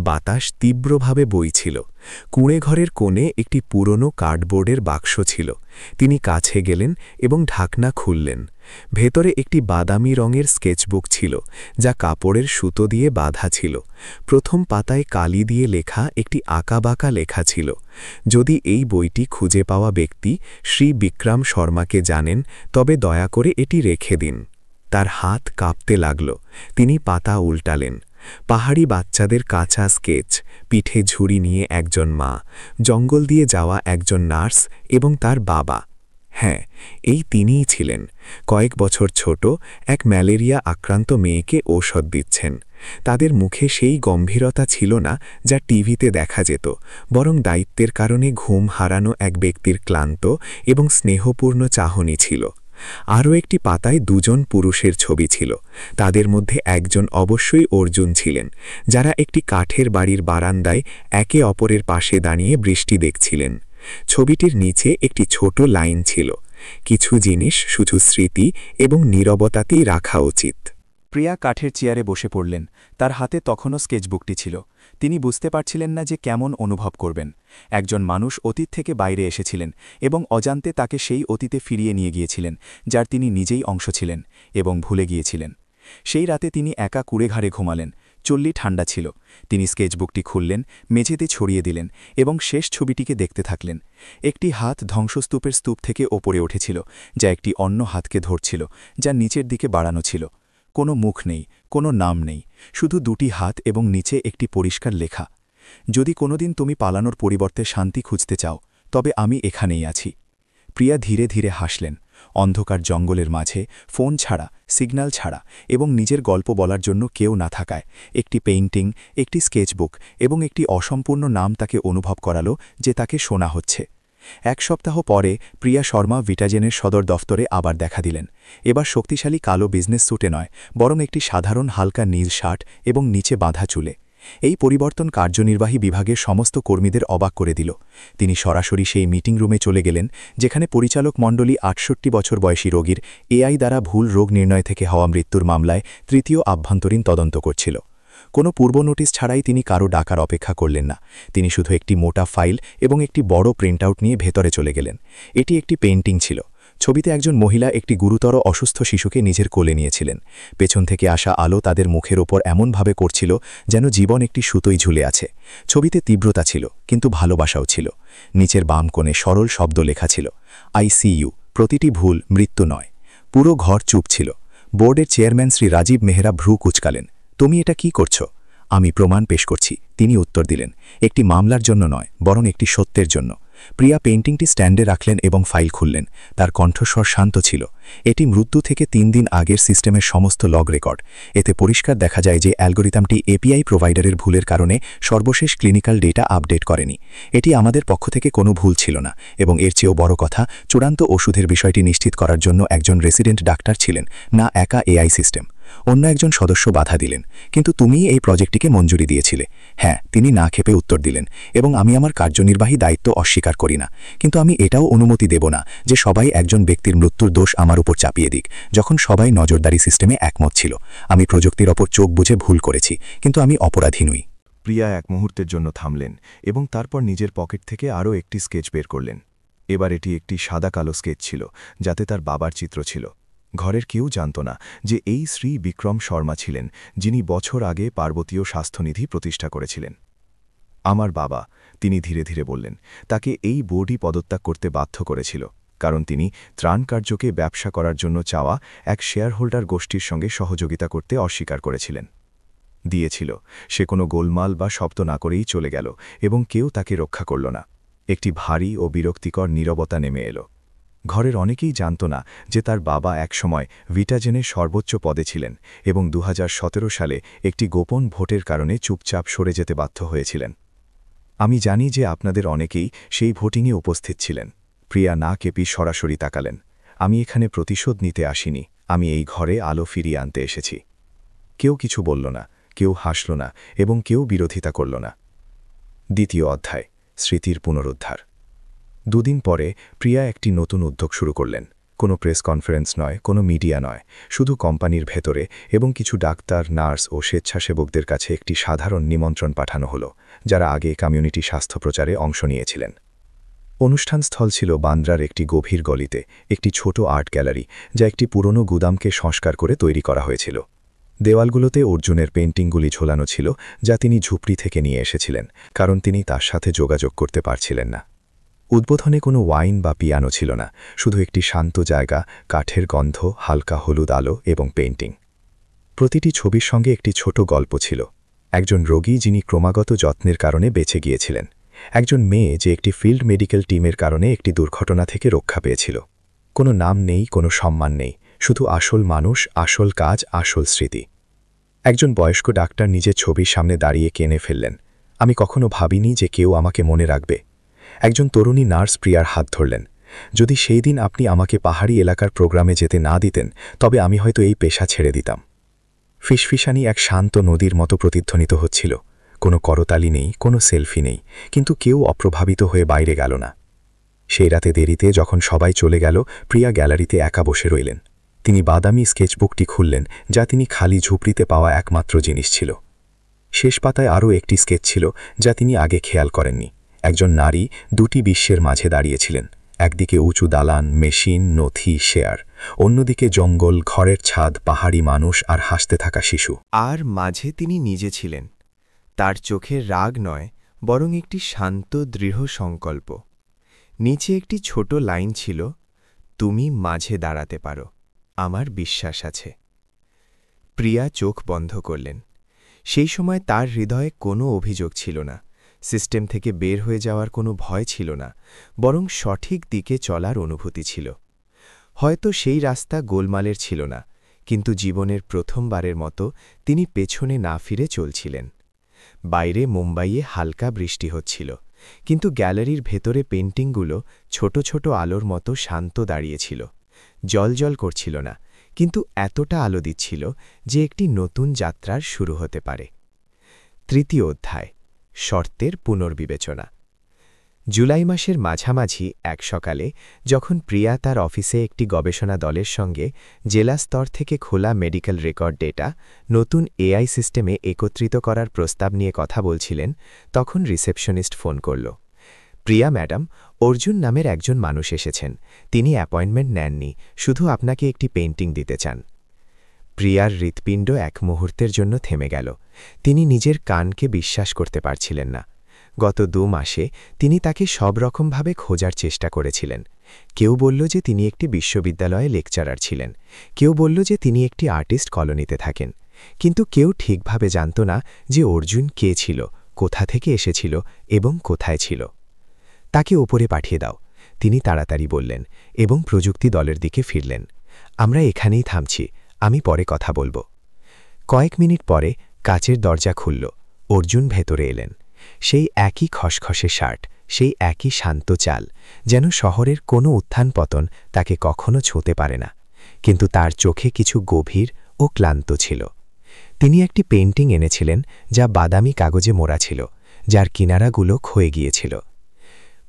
বাতাস তীব্রভাবে বইছিল। কুঁড়েঘরের কোণে একটি পুরনো কার্ডবোর্ডের বাক্স ছিল। তিনি কাছে গেলেন এবং ঢাকনা খুললেন। ভেতরে একটি বাদামি রঙের স্কেচবুক ছিল, যা কাপড়ের সুতো দিয়ে বাঁধা ছিল। প্রথম পাতায় কালি দিয়ে লেখা একটি আঁকাবাঁকা লেখা ছিল। যদি এই বইটি খুঁজে পাওয়া ব্যক্তি শ্রী বিক্রম শর্মাকে জানেন, তবে দয়া করে এটি রেখে দিন। তার হাত কাঁপতে লাগল। তিনি পাতা উল্টালেন। পাহাড়ি বাচ্চাদের কাঁচা স্কেচ, পিঠে ঝুড়ি নিয়ে একজন মা, জঙ্গল দিয়ে যাওয়া একজন নার্স এবং তার বাবা। হ্যাঁ, এই তিনিই ছিলেন। কয়েক বছর ছোট এক ম্যালেরিয়া আক্রান্ত মেয়েকে ঔষধ দিচ্ছেন। তাদের মুখে সেই গম্ভীরতা ছিল না যা টিভিতে দেখা যেত, বরং দায়িত্বের কারণে ঘুম হারানো এক ব্যক্তির ক্লান্ত এবং স্নেহপূর্ণ চাহনি ছিল। আরও একটি পাতায় দুজন পুরুষের ছবি ছিল। তাদের মধ্যে একজন অবশ্যই অর্জুন ছিলেন, যারা একটি কাঠের বাড়ির বারান্দায় একে অপরের পাশে দাঁড়িয়ে বৃষ্টি দেখছিলেন। ছবিটির নিচে একটি ছোট লাইন ছিল, কিছু জিনিস শুধু স্মৃতি এবং নীরবতাতেই রাখা উচিত। প্রিয়া কাঠের চেয়ারে বসে পড়লেন। তার হাতে তখনও স্কেচবুকটি ছিল। তিনি বুঝতে পারছিলেন না যে কেমন অনুভব করবেন। একজন মানুষ অতীত থেকে বাইরে এসেছিলেন এবং অজান্তে তাকে সেই অতীতে ফিরিয়ে নিয়ে গিয়েছিলেন, যার তিনি নিজেই অংশ ছিলেন এবং ভুলে গিয়েছিলেন। সেই রাতে তিনি একা কুড়েঘাড়ে ঘুমালেন। চল্লি ঠান্ডা ছিল। তিনি স্কেচবুকটি খুললেন, মেঝেতে ছড়িয়ে দিলেন এবং শেষ ছবিটিকে দেখতে থাকলেন। একটি হাত ধ্বংসস্তূপের স্তূপ থেকে ওপরে উঠেছিল, যা একটি অন্য হাতকে ধরছিল, যা নিচের দিকে বাড়ানো ছিল। কোনো মুখ নেই, কোনো নাম নেই, শুধু দুটি হাত এবং নিচে একটি পরিষ্কার লেখা, যদি কোনোদিন তুমি পালানোর পরিবর্তে শান্তি খুঁজতে চাও, তবে আমি এখানেই আছি। প্রিয়া ধীরে ধীরে হাসলেন। অন্ধকার জঙ্গলের মাঝে, ফোন ছাড়া, সিগন্যাল ছাড়া এবং নিজের গল্প বলার জন্য কেউ না থাকায় একটি পেইন্টিং, একটি স্কেচবুক এবং একটি অসম্পূর্ণ নাম তাকে অনুভব করালো যে তাকে শোনা হচ্ছে। এক সপ্তাহ পরে প্রিয়া শর্মা ভিটাজেনের সদর দফতরে আবার দেখা দিলেন। এবার শক্তিশালী কালো বিজনেস স্যুটে নয়, বরং একটি সাধারণ হালকা নীল শার্ট এবং নিচে বাঁধা চুলে। এই পরিবর্তন কার্যনির্বাহী বিভাগের সমস্ত কর্মীদের অবাক করে দিল। তিনি সরাসরি সেই মিটিং রুমে চলে গেলেন, যেখানে পরিচালক মণ্ডলী ৬৮ বছর বয়সী রোগীর এআই দ্বারা ভুল রোগ নির্ণয় থেকে হওয়া মৃত্যুর মামলায় তৃতীয় আভ্যন্তরীণ তদন্ত করছিল। কোনো পূর্ব নোটিশ ছাড়াই তিনি কারো ডাকার অপেক্ষা করলেন না। তিনি শুধু একটি মোটা ফাইল এবং একটি বড় প্রিন্টআউট নিয়ে ভেতরে চলে গেলেন। এটি একটি পেইন্টিং ছিল। ছবিতে একজন মহিলা একটি গুরুতর অসুস্থ শিশুকে নিজের কোলে নিয়েছিলেন। পেছন থেকে আসা আলো তাদের মুখের ওপর এমনভাবে করছিল যেন জীবন একটি সুতোয় ঝুলে আছে। ছবিতে তীব্রতা ছিল, কিন্তু ভালোবাসাও ছিল। নিচের বাম কোণে সরল শব্দ লেখা ছিল, ICU, প্রতিটি ভুল মৃত্যু নয়। পুরো ঘর চুপ ছিল। বোর্ডের চেয়ারম্যান শ্রী রাজীব মেহরা ভ্রু কুঁচকালেন। তুমি এটা কি করছো? আমি প্রমাণ পেশ করছি, তিনি উত্তর দিলেন। একটি মামলার জন্য নয়, বরং একটি সত্যের জন্য। প্রিয়া পেইন্টিংটি স্ট্যান্ডে রাখলেন এবং ফাইল খুললেন। তার কণ্ঠস্বর শান্ত ছিল। এটি মৃত্যু থেকে ৩ দিন আগের সিস্টেমের সমস্ত লগ রেকর্ড। এতে পরিষ্কার দেখা যায় যে অ্যালগোরিদমটি API প্রোভাইডারের ভুলের কারণে সর্বশেষ ক্লিনিক্যাল ডেটা আপডেট করেনি। এটি আমাদের পক্ষ থেকে কোনো ভুল ছিল না, এবং এর চেয়েও বড় কথা, চূড়ান্ত ওষুধের বিষয়টি নিশ্চিত করার জন্য একজন রেসিডেন্ট ডাক্তার ছিলেন, না একা AI সিস্টেম। অন্য একজন সদস্য বাধা দিলেন, কিন্তু তুমিই এই প্রজেক্টটিকে মঞ্জুরি দিয়েছিলে। হ্যাঁ, তিনি না ক্ষেপে উত্তর দিলেন, এবং আমি আমার কার্যনির্বাহী দায়িত্ব অস্বীকার করি না, কিন্তু আমি এটাও অনুমতি দেব না যে সবাই একজন ব্যক্তির মৃত্যুর দোষ আমার উপর চাপিয়ে দিক, যখন সবাই নজরদারি সিস্টেমে একমত ছিল। আমি প্রযুক্তির ওপর চোখ বুঝে ভুল করেছি, কিন্তু আমি অপরাধী নই। প্রিয়া এক মুহূর্তের জন্য থামলেন এবং তারপর নিজের পকেট থেকে আরও একটি স্কেচ বের করলেন। এবার এটি একটি সাদা কালো স্কেচ ছিল, যাতে তার বাবার চিত্র ছিল। ঘরের কেউ জানত না যে এই শ্রী বিক্রম শর্মা ছিলেন, যিনি বছর আগে পার্বতীয় স্বাস্থ্যনিধি প্রতিষ্ঠা করেছিলেন। আমার বাবা, তিনি ধীরে ধীরে বললেন, তাকে এই বোর্ডই পদত্যাগ করতে বাধ্য করেছিল, কারণ তিনি ত্রাণ কার্যকে ব্যবসা করার জন্য চাওয়া এক শেয়ারহোল্ডার গোষ্ঠীর সঙ্গে সহযোগিতা করতে অস্বীকার করেছিলেন। দিয়েছিল, সে কোনো গোলমাল বা শব্দ না করেই চলে গেল, এবং কেউ তাকে রক্ষা করল না। একটি ভারী ও বিরক্তিকর নীরবতা নেমে এলো। ঘরের অনেকেই জানত না যে তার বাবা একসময় ভিটাজেনের সর্বোচ্চ পদে ছিলেন এবং 2017 সালে একটি গোপন ভোটের কারণে চুপচাপ সরে যেতে বাধ্য হয়েছিলেন। আমি জানি যে আপনাদের অনেকেই সেই ভোটিংয়ে উপস্থিত ছিলেন। প্রিয়া না কেঁপে সরাসরি তাকালেন। আমি এখানে প্রতিশোধ নিতে আসিনি, আমি এই ঘরে আলো ফিরিয়ে আনতে এসেছি। কেউ কিছু বলল না, কেউ হাসল না, এবং কেউ বিরোধিতা করল না। দ্বিতীয় অধ্যায়, স্মৃতির পুনরুদ্ধার। 2 দিন পরে প্রিয়া একটি নতুন উদ্যোগ শুরু করলেন। কোনো প্রেস কনফারেন্স নয়, কোনো মিডিয়া নয়, শুধু কোম্পানির ভেতরে এবং কিছু ডাক্তার, নার্স ও স্বেচ্ছাসেবকদের কাছে একটি সাধারণ নিমন্ত্রণ পাঠানো হলো, যারা আগে কমিউনিটি স্বাস্থ্য প্রচারে অংশ নিয়েছিলেন। অনুষ্ঠানস্থল ছিল বান্দ্রার একটি গভীর গলিতে, একটি ছোট আর্ট গ্যালারি, যা একটি পুরনো গুদামকে সংস্কার করে তৈরি করা হয়েছিল। দেওয়ালগুলোতে অর্জুনের পেইন্টিংগুলি ঝোলানো ছিল, যা তিনি ঝুপড়ি থেকে নিয়ে এসেছিলেন, কারণ তিনি তার সাথে যোগাযোগ করতে পারছিলেন না। উদ্বোধনে কোনো ওয়াইন বা পিয়ানো ছিল না, শুধু একটি শান্ত জায়গা, কাঠের গন্ধ, হালকা হলুদ আলো এবং পেইন্টিং। প্রতিটি ছবির সঙ্গে একটি ছোট গল্প ছিল। একজন রোগী যিনি ক্রমাগত যত্নের কারণে বেঁচে গিয়েছিলেন, একজন মেয়ে যে একটি ফিল্ড মেডিকেল টিমের কারণে একটি দুর্ঘটনা থেকে রক্ষা পেয়েছিল। কোনো নাম নেই, কোনো সম্মান নেই, শুধু আসল মানুষ, আসল কাজ, আসল স্মৃতি। একজন বয়স্ক ডাক্তার নিজের ছবির সামনে দাঁড়িয়ে কেঁদে ফেললেন। আমি কখনো ভাবিনি যে কেউ আমাকে মনে রাখবে। একজন তরুণী নার্স প্রিয়ার হাত ধরলেন। যদি সেই দিন আপনি আমাকে পাহাড়ি এলাকার প্রোগ্রামে যেতে না দিতেন, তবে আমি হয়তো এই পেশা ছেড়ে দিতাম। ফিসফিসানি এক শান্ত নদীর মতো প্রতিধ্বনিত হচ্ছিল। কোনো করতালি নেই, কোনো সেলফি নেই, কিন্তু কেউ অপ্রভাবিত হয়ে বাইরে গেল না। সেই রাতে দেরিতে যখন সবাই চলে গেল, প্রিয়া গ্যালারিতে একা বসে রইলেন। তিনি বাদামি স্কেচবুকটি খুললেন, যা তিনি খালি ঝুপড়িতে পাওয়া একমাত্র জিনিস ছিল। শেষ পাতায় আরও একটি স্কেচ ছিল, যা তিনি আগে খেয়াল করেননি। একজন নারী দুটি বিশ্বের মাঝে দাঁড়িয়েছিলেন। একদিকে উঁচু দালান, মেশিন, নথি, শেয়ার। অন্যদিকে জঙ্গল, ঘরের ছাদ, পাহাড়ি মানুষ আর হাসতে থাকা শিশু। আর মাঝে তিনি নিজে ছিলেন। তার চোখে রাগ নয়, বরং একটি শান্ত দৃঢ় সংকল্প। নিচে একটি ছোট লাইন ছিল, তুমি মাঝে দাঁড়াতে পারো, আমার বিশ্বাস আছে। প্রিয়া চোখ বন্ধ করলেন। সেই সময় তার হৃদয়ে কোনো অভিযোগ ছিল না, সিস্টেম থেকে বের হয়ে যাওয়ার কোনো ভয় ছিল না, বরং সঠিক দিকে চলার অনুভূতি ছিল। হয়তো সেই রাস্তা গোলমালের ছিল না, কিন্তু জীবনের প্রথমবারের মতো তিনি পেছনে না ফিরে চলছিলেন। বাইরে মুম্বাইয়ে হালকা বৃষ্টি হচ্ছিল, কিন্তু গ্যালারির ভেতরে পেন্টিংগুলো ছোট ছোট আলোর মতো শান্ত দাঁড়িয়েছিল। জলজল করছিল না, কিন্তু এতটা আলো দিচ্ছিল যে একটি নতুন যাত্রার শুরু হতে পারে। তৃতীয় অধ্যায়, শর্তের পুনর্বিবেচনা। জুলাই মাসের মাঝামাঝি এক সকালে, যখন প্রিয়া তার অফিসে একটি গবেষণা দলের সঙ্গে জেলা স্তর থেকে খোলা মেডিকেল রেকর্ড ডেটা নতুন এআই সিস্টেমে একত্রিত করার প্রস্তাব নিয়ে কথা বলছিলেন, তখন রিসেপশনিস্ট ফোন করল। প্রিয়া ম্যাডাম, অর্জুন নামের একজন মানুষ এসেছেন। তিনি অ্যাপয়েন্টমেন্ট নেননি, শুধু আপনাকে একটি পেইন্টিং দিতে চান। প্রিয়ার হৃৎপিণ্ড এক মুহূর্তের জন্য থেমে গেল। তিনি নিজের কানকে বিশ্বাস করতে পারছিলেন না। গত 2 মাসে তিনি তাকে সব রকমভাবে খোঁজার চেষ্টা করেছিলেন। কেউ বলল যে তিনি একটি বিশ্ববিদ্যালয়ে লেকচারার ছিলেন, কেউ বলল যে তিনি একটি আর্টিস্ট কলোনিতে থাকেন, কিন্তু কেউ ঠিকভাবে জানত না যে অর্জুন কে ছিল, কোথা থেকে এসেছিল এবং কোথায় ছিল। তাকে ওপরে পাঠিয়ে দাও, তিনি তাড়াতাড়ি বললেন এবং প্রযুক্তি দলের দিকে ফিরলেন। আমরা এখানেই থামছি, আমি পরে কথা বলবো। কয়েক মিনিট পরে কাচের দরজা খুলল। অর্জুন ভেতরে এলেন। সেই একই খসখসে শার্ট, সেই একই শান্ত চাল, যেন শহরের কোনো উত্থান পতন তাকে কখনো ছুঁতে পারে না। কিন্তু তার চোখে কিছু গভীর ও ক্লান্ত ছিল। তিনি একটি পেইন্টিং এনেছিলেন, যা বাদামি কাগজে মোড়া ছিল, যার কিনারাগুলো ক্ষয়ে গিয়েছিল।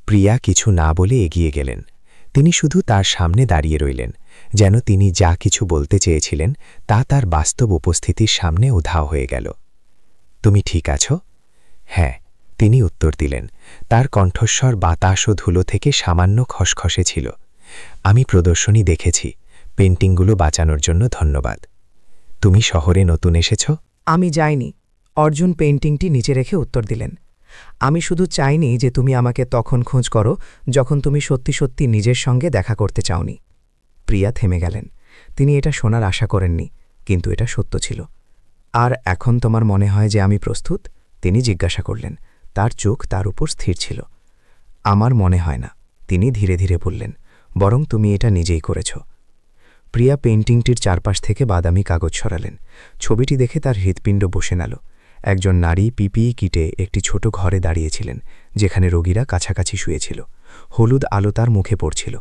প্রিয়া কিছু না বলে এগিয়ে গেলেন। তিনি শুধু তার সামনে দাঁড়িয়ে রইলেন, যেন তিনি যা কিছু বলতে চেয়েছিলেন তা তার বাস্তব উপস্থিতির সামনে উধাও হয়ে গেল। তুমি ঠিক আছো? হ্যাঁ, তিনি উত্তর দিলেন। তার কণ্ঠস্বর বাতাস ও ধুলো থেকে সামান্য খসখসে ছিল। আমি প্রদর্শনী দেখেছি, পেন্টিংগুলো বাঁচানোর জন্য ধন্যবাদ। তুমি শহরে নতুন এসেছ? আমি যাইনি। অর্জুন পেইন্টিংটি নিচে রেখে উত্তর দিলেন। আমি শুধু চাইনি যে তুমি আমাকে তখন খোঁজ করো যখন তুমি সত্যি সত্যি নিজের সঙ্গে দেখা করতে চাওনি। প্রিয়া থেমে গেলেন। তিনি এটা শোনার আশা করেননি, কিন্তু এটা সত্য ছিল। আর এখন তোমার মনে হয় যে আমি প্রস্তুত? তিনি জিজ্ঞাসা করলেন। তার চোখ তার উপর স্থির ছিল। আমার মনে হয় না, তিনি ধীরে ধীরে বললেন, বরং তুমি এটা নিজেই করেছ। প্রিয়া পেইন্টিংটির চারপাশ থেকে বাদামি কাগজ সরালেন। ছবিটি দেখে তার হৃৎপিণ্ড বসে গেল। একজন নারী পিপিই কিটে একটি ছোট ঘরে দাঁড়িয়েছিলেন, যেখানে রোগীরা কাছাকাছি শুয়েছিল। হলুদ আলো তার মুখে পড়ছিল।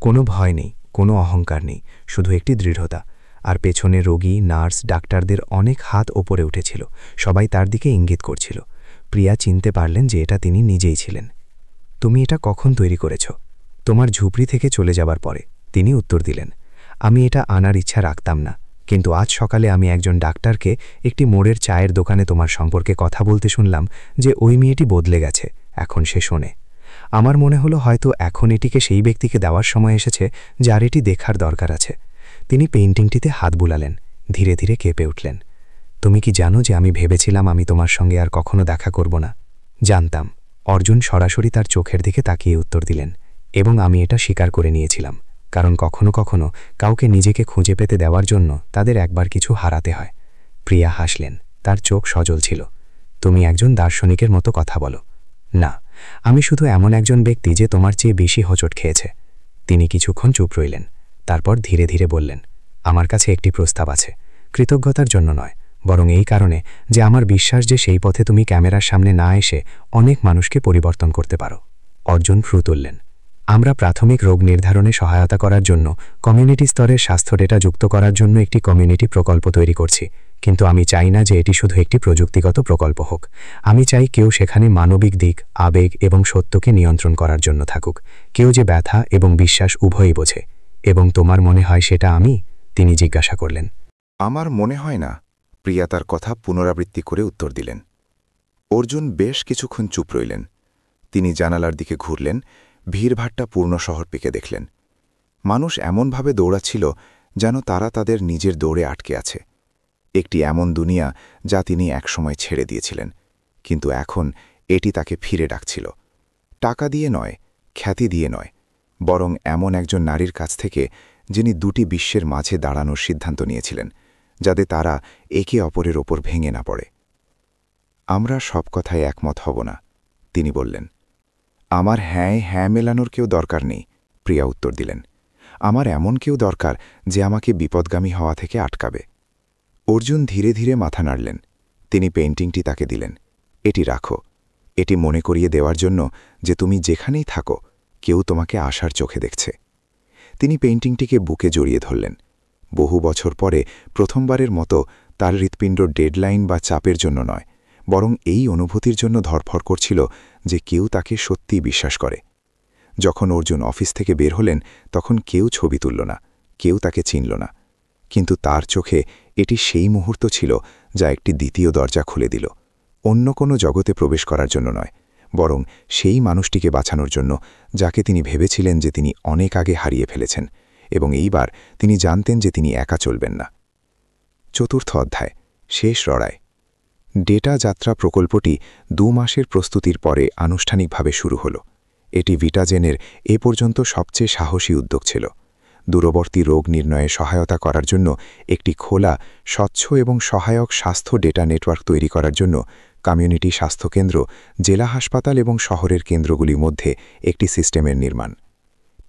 কোনো ভয় নেই, কোনো অহংকার নেই, শুধু একটি দৃঢ়তা। আর পেছনে রোগী, নার্স, ডাক্তারদের অনেক হাত ওপরে উঠেছিল। সবাই তার দিকে ইঙ্গিত করছিল। প্রিয়া চিনতে পারলেন যে এটা তিনি নিজেই ছিলেন। তুমি এটা কখন তৈরি করেছ? তোমার ঝুপড়ি থেকে চলে যাবার পরে, তিনি উত্তর দিলেন। আমি এটা আনার ইচ্ছা রাখতাম না, কিন্তু আজ সকালে আমি একজন ডাক্তারকে একটি মোড়ের চায়ের দোকানে তোমার সম্পর্কে কথা বলতে শুনলাম যে ওই মেয়েটি বদলে গেছে, এখন সে শোনে। আমার মনে হলো হয়তো এখন এটিকে সেই ব্যক্তিকে দেওয়ার সময় এসেছে যার এটি দেখার দরকার আছে। তিনি পেইন্টিংটিতে হাত বুলালেন, ধীরে ধীরে কেঁপে উঠলেন। তুমি কি জানো যে আমি ভেবেছিলাম আমি তোমার সঙ্গে আর কখনো দেখা করব না? জানতাম। অর্জুন সরাসরি তার চোখের দিকে তাকিয়ে উত্তর দিলেন। এবং আমি এটা স্বীকার করে নিয়েছিলাম, কারণ কখনো কখনো কাউকে নিজেকে খুঁজে পেতে দেওয়ার জন্য তাদের একবার কিছু হারাতে হয়। প্রিয়া হাসলেন, তার চোখ সজল ছিল। তুমি একজন দার্শনিকের মতো কথা বলো। না, আমি শুধু এমন একজন ব্যক্তি যে তোমার চেয়ে বেশি হোঁচট খেয়েছে। তিনি কিছুক্ষণ চুপ রইলেন, তারপর ধীরে ধীরে বললেন, আমার কাছে একটি প্রস্তাব আছে। কৃতজ্ঞতার জন্য নয়, বরং এই কারণে যে আমার বিশ্বাস যে সেই পথে তুমি ক্যামেরার সামনে না এসে অনেক মানুষকে পরিবর্তন করতে পারো। অর্জুন ভ্রু তুললেন। আমরা প্রাথমিক রোগ নির্ধারণে সহায়তা করার জন্য কমিউনিটি স্তরের স্বাস্থ্য ডেটা যুক্ত করার জন্য একটি কমিউনিটি প্রকল্প তৈরি করছি, কিন্তু আমি চাই না যে এটি শুধু একটি প্রযুক্তিগত প্রকল্প হোক। আমি চাই কেউ সেখানে মানবিক দিক, আবেগ এবং সত্যকে নিয়ন্ত্রণ করার জন্য থাকুক, কেউ যে ব্যথা এবং বিশ্বাস উভয়ই বোঝে। এবং তোমার মনে হয় সেটা আমি? তিনি জিজ্ঞাসা করলেন। আমার মনে হয় না, প্রিয়া তার কথা পুনরাবৃত্তি করে উত্তর দিলেন। অর্জুন বেশ কিছুক্ষণ চুপ রইলেন। তিনি জানালার দিকে ঘুরলেন, ভিড়ভাট্টা পূর্ণ শহরটিকে দেখলেন। মানুষ এমনভাবে দৌড়াচ্ছিল যেন তারা তাদের নিজের দৌড়ে আটকে আছে। একটি এমন দুনিয়া যা তিনি একসময় ছেড়ে দিয়েছিলেন, কিন্তু এখন এটি তাকে ফিরে ডাকছিল। টাকা দিয়ে নয়, খ্যাতি দিয়ে নয়, বরং এমন একজন নারীর কাছ থেকে যিনি দুটি বিশ্বের মাঝে দাঁড়ানোর সিদ্ধান্ত নিয়েছিলেন, যাতে তারা একে অপরের ওপর ভেঙে না পড়ে। আমরা সব কথায় একমত হব না, তিনি বললেন। আমার হ্যাঁ মেলানোর কেউ দরকার নেই, প্রিয়া উত্তর দিলেন। আমার এমন কেউ দরকার যে আমাকে বিপদগামী হওয়া থেকে আটকাবে। অর্জুন ধীরে ধীরে মাথা নাড়লেন। তিনি পেইন্টিংটি তাকে দিলেন। এটি রাখো। এটি মনে করিয়ে দেওয়ার জন্য যে তুমি যেখানেই থাকো কেউ তোমাকে আশার চোখে দেখছে। তিনি পেইন্টিংটিকে বুকে জড়িয়ে ধরলেন। বহু বছর পরে প্রথমবারের মতো তার হৃৎপিণ্ড ডেডলাইন বা চাপের জন্য নয়, বরং এই অনুভূতির জন্য ধরফর করছিল যে কেউ তাকে সত্যিই বিশ্বাস করে। যখন অর্জুন অফিস থেকে বের হলেন তখন কেউ ছবি তুলল না, কেউ তাকে চিনল না, কিন্তু তার চোখে এটি সেই মুহূর্ত ছিল যা একটি দ্বিতীয় দরজা খুলে দিল। অন্য কোনো জগতে প্রবেশ করার জন্য নয়, বরং সেই মানুষটিকে বাঁচানোর জন্য যাকে তিনি ভেবেছিলেন যে তিনি অনেক আগে হারিয়ে ফেলেছেন, এবং এইবার তিনি জানতেন যে তিনি একা চলবেন না। চতুর্থ অধ্যায়, শেষ লড়াই। ডেটা যাত্রা প্রকল্পটি 2 মাসের প্রস্তুতির পরে আনুষ্ঠানিকভাবে শুরু হল। এটি ভিটাজেনের এ পর্যন্ত সবচেয়ে সাহসী উদ্যোগ ছিল। দূরবর্তী রোগ নির্ণয়ে সহায়তা করার জন্য একটি খোলা, স্বচ্ছ এবং সহায়ক স্বাস্থ্য ডেটা নেটওয়ার্ক তৈরি করার জন্য কমিউনিটি স্বাস্থ্যকেন্দ্র, জেলা হাসপাতাল এবং শহরের কেন্দ্রগুলির মধ্যে একটি সিস্টেমের নির্মাণ।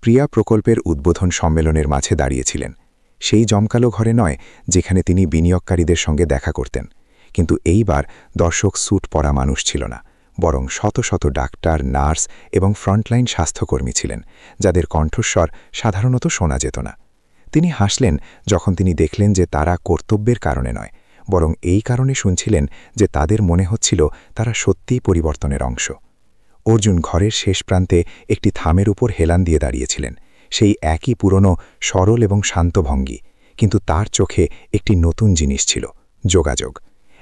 প্রিয়া প্রকল্পের উদ্বোধন সম্মেলনের মাঝে দাঁড়িয়েছিলেন। সেই জমকালো ঘরে নয় যেখানে তিনি বিনিয়োগকারীদের সঙ্গে দেখা করতেন, কিন্তু এইবার দর্শক স্যুট পরা মানুষ ছিল না, বরং শত শত ডাক্তার, নার্স এবং ফ্রন্টলাইন স্বাস্থ্যকর্মী ছিলেন, যাদের কণ্ঠস্বর সাধারণত শোনা যেত না। তিনি হাসলেন যখন তিনি দেখলেন যে তারা কর্তব্যের কারণে নয়, বরং এই কারণে শুনছিলেন যে তাদের মনে হচ্ছিল তারা সত্যিই পরিবর্তনের অংশ। অর্জুন ঘরের শেষ প্রান্তে একটি থামের উপর হেলান দিয়ে দাঁড়িয়েছিলেন, সেই একই পুরনো সরল এবং শান্ত ভঙ্গি, কিন্তু তার চোখে একটি নতুন জিনিস ছিল, যোগাযোগ।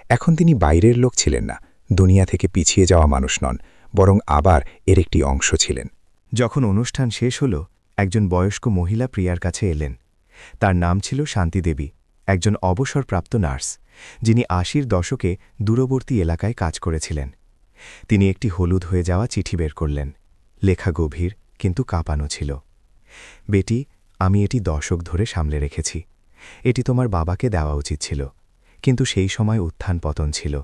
এখন তিনি বাইরের লোক ছিলেন না, দুনিয়া থেকে পিছিয়ে যাওয়া মানুষ নন, বরং আবার এর একটি অংশ ছিলেন। যখন অনুষ্ঠান শেষ হল, একজন বয়স্ক মহিলা প্রিয়ার কাছে এলেন। তার নাম ছিল শান্তি দেবী, একজন অবসরপ্রাপ্ত নার্স, যিনি 80-র দশকে দূরবর্তী এলাকায় কাজ করেছিলেন। তিনি একটি হলুদ হয়ে যাওয়া চিঠি বের করলেন। লেখা গভীর কিন্তু কাঁপানো ছিল। বেটি, আমি এটি দশক ধরে সামলে রেখেছি। এটি তোমার বাবাকে দেওয়া উচিত ছিল, কিন্তু সেই সময় উত্থান পতন ছিল।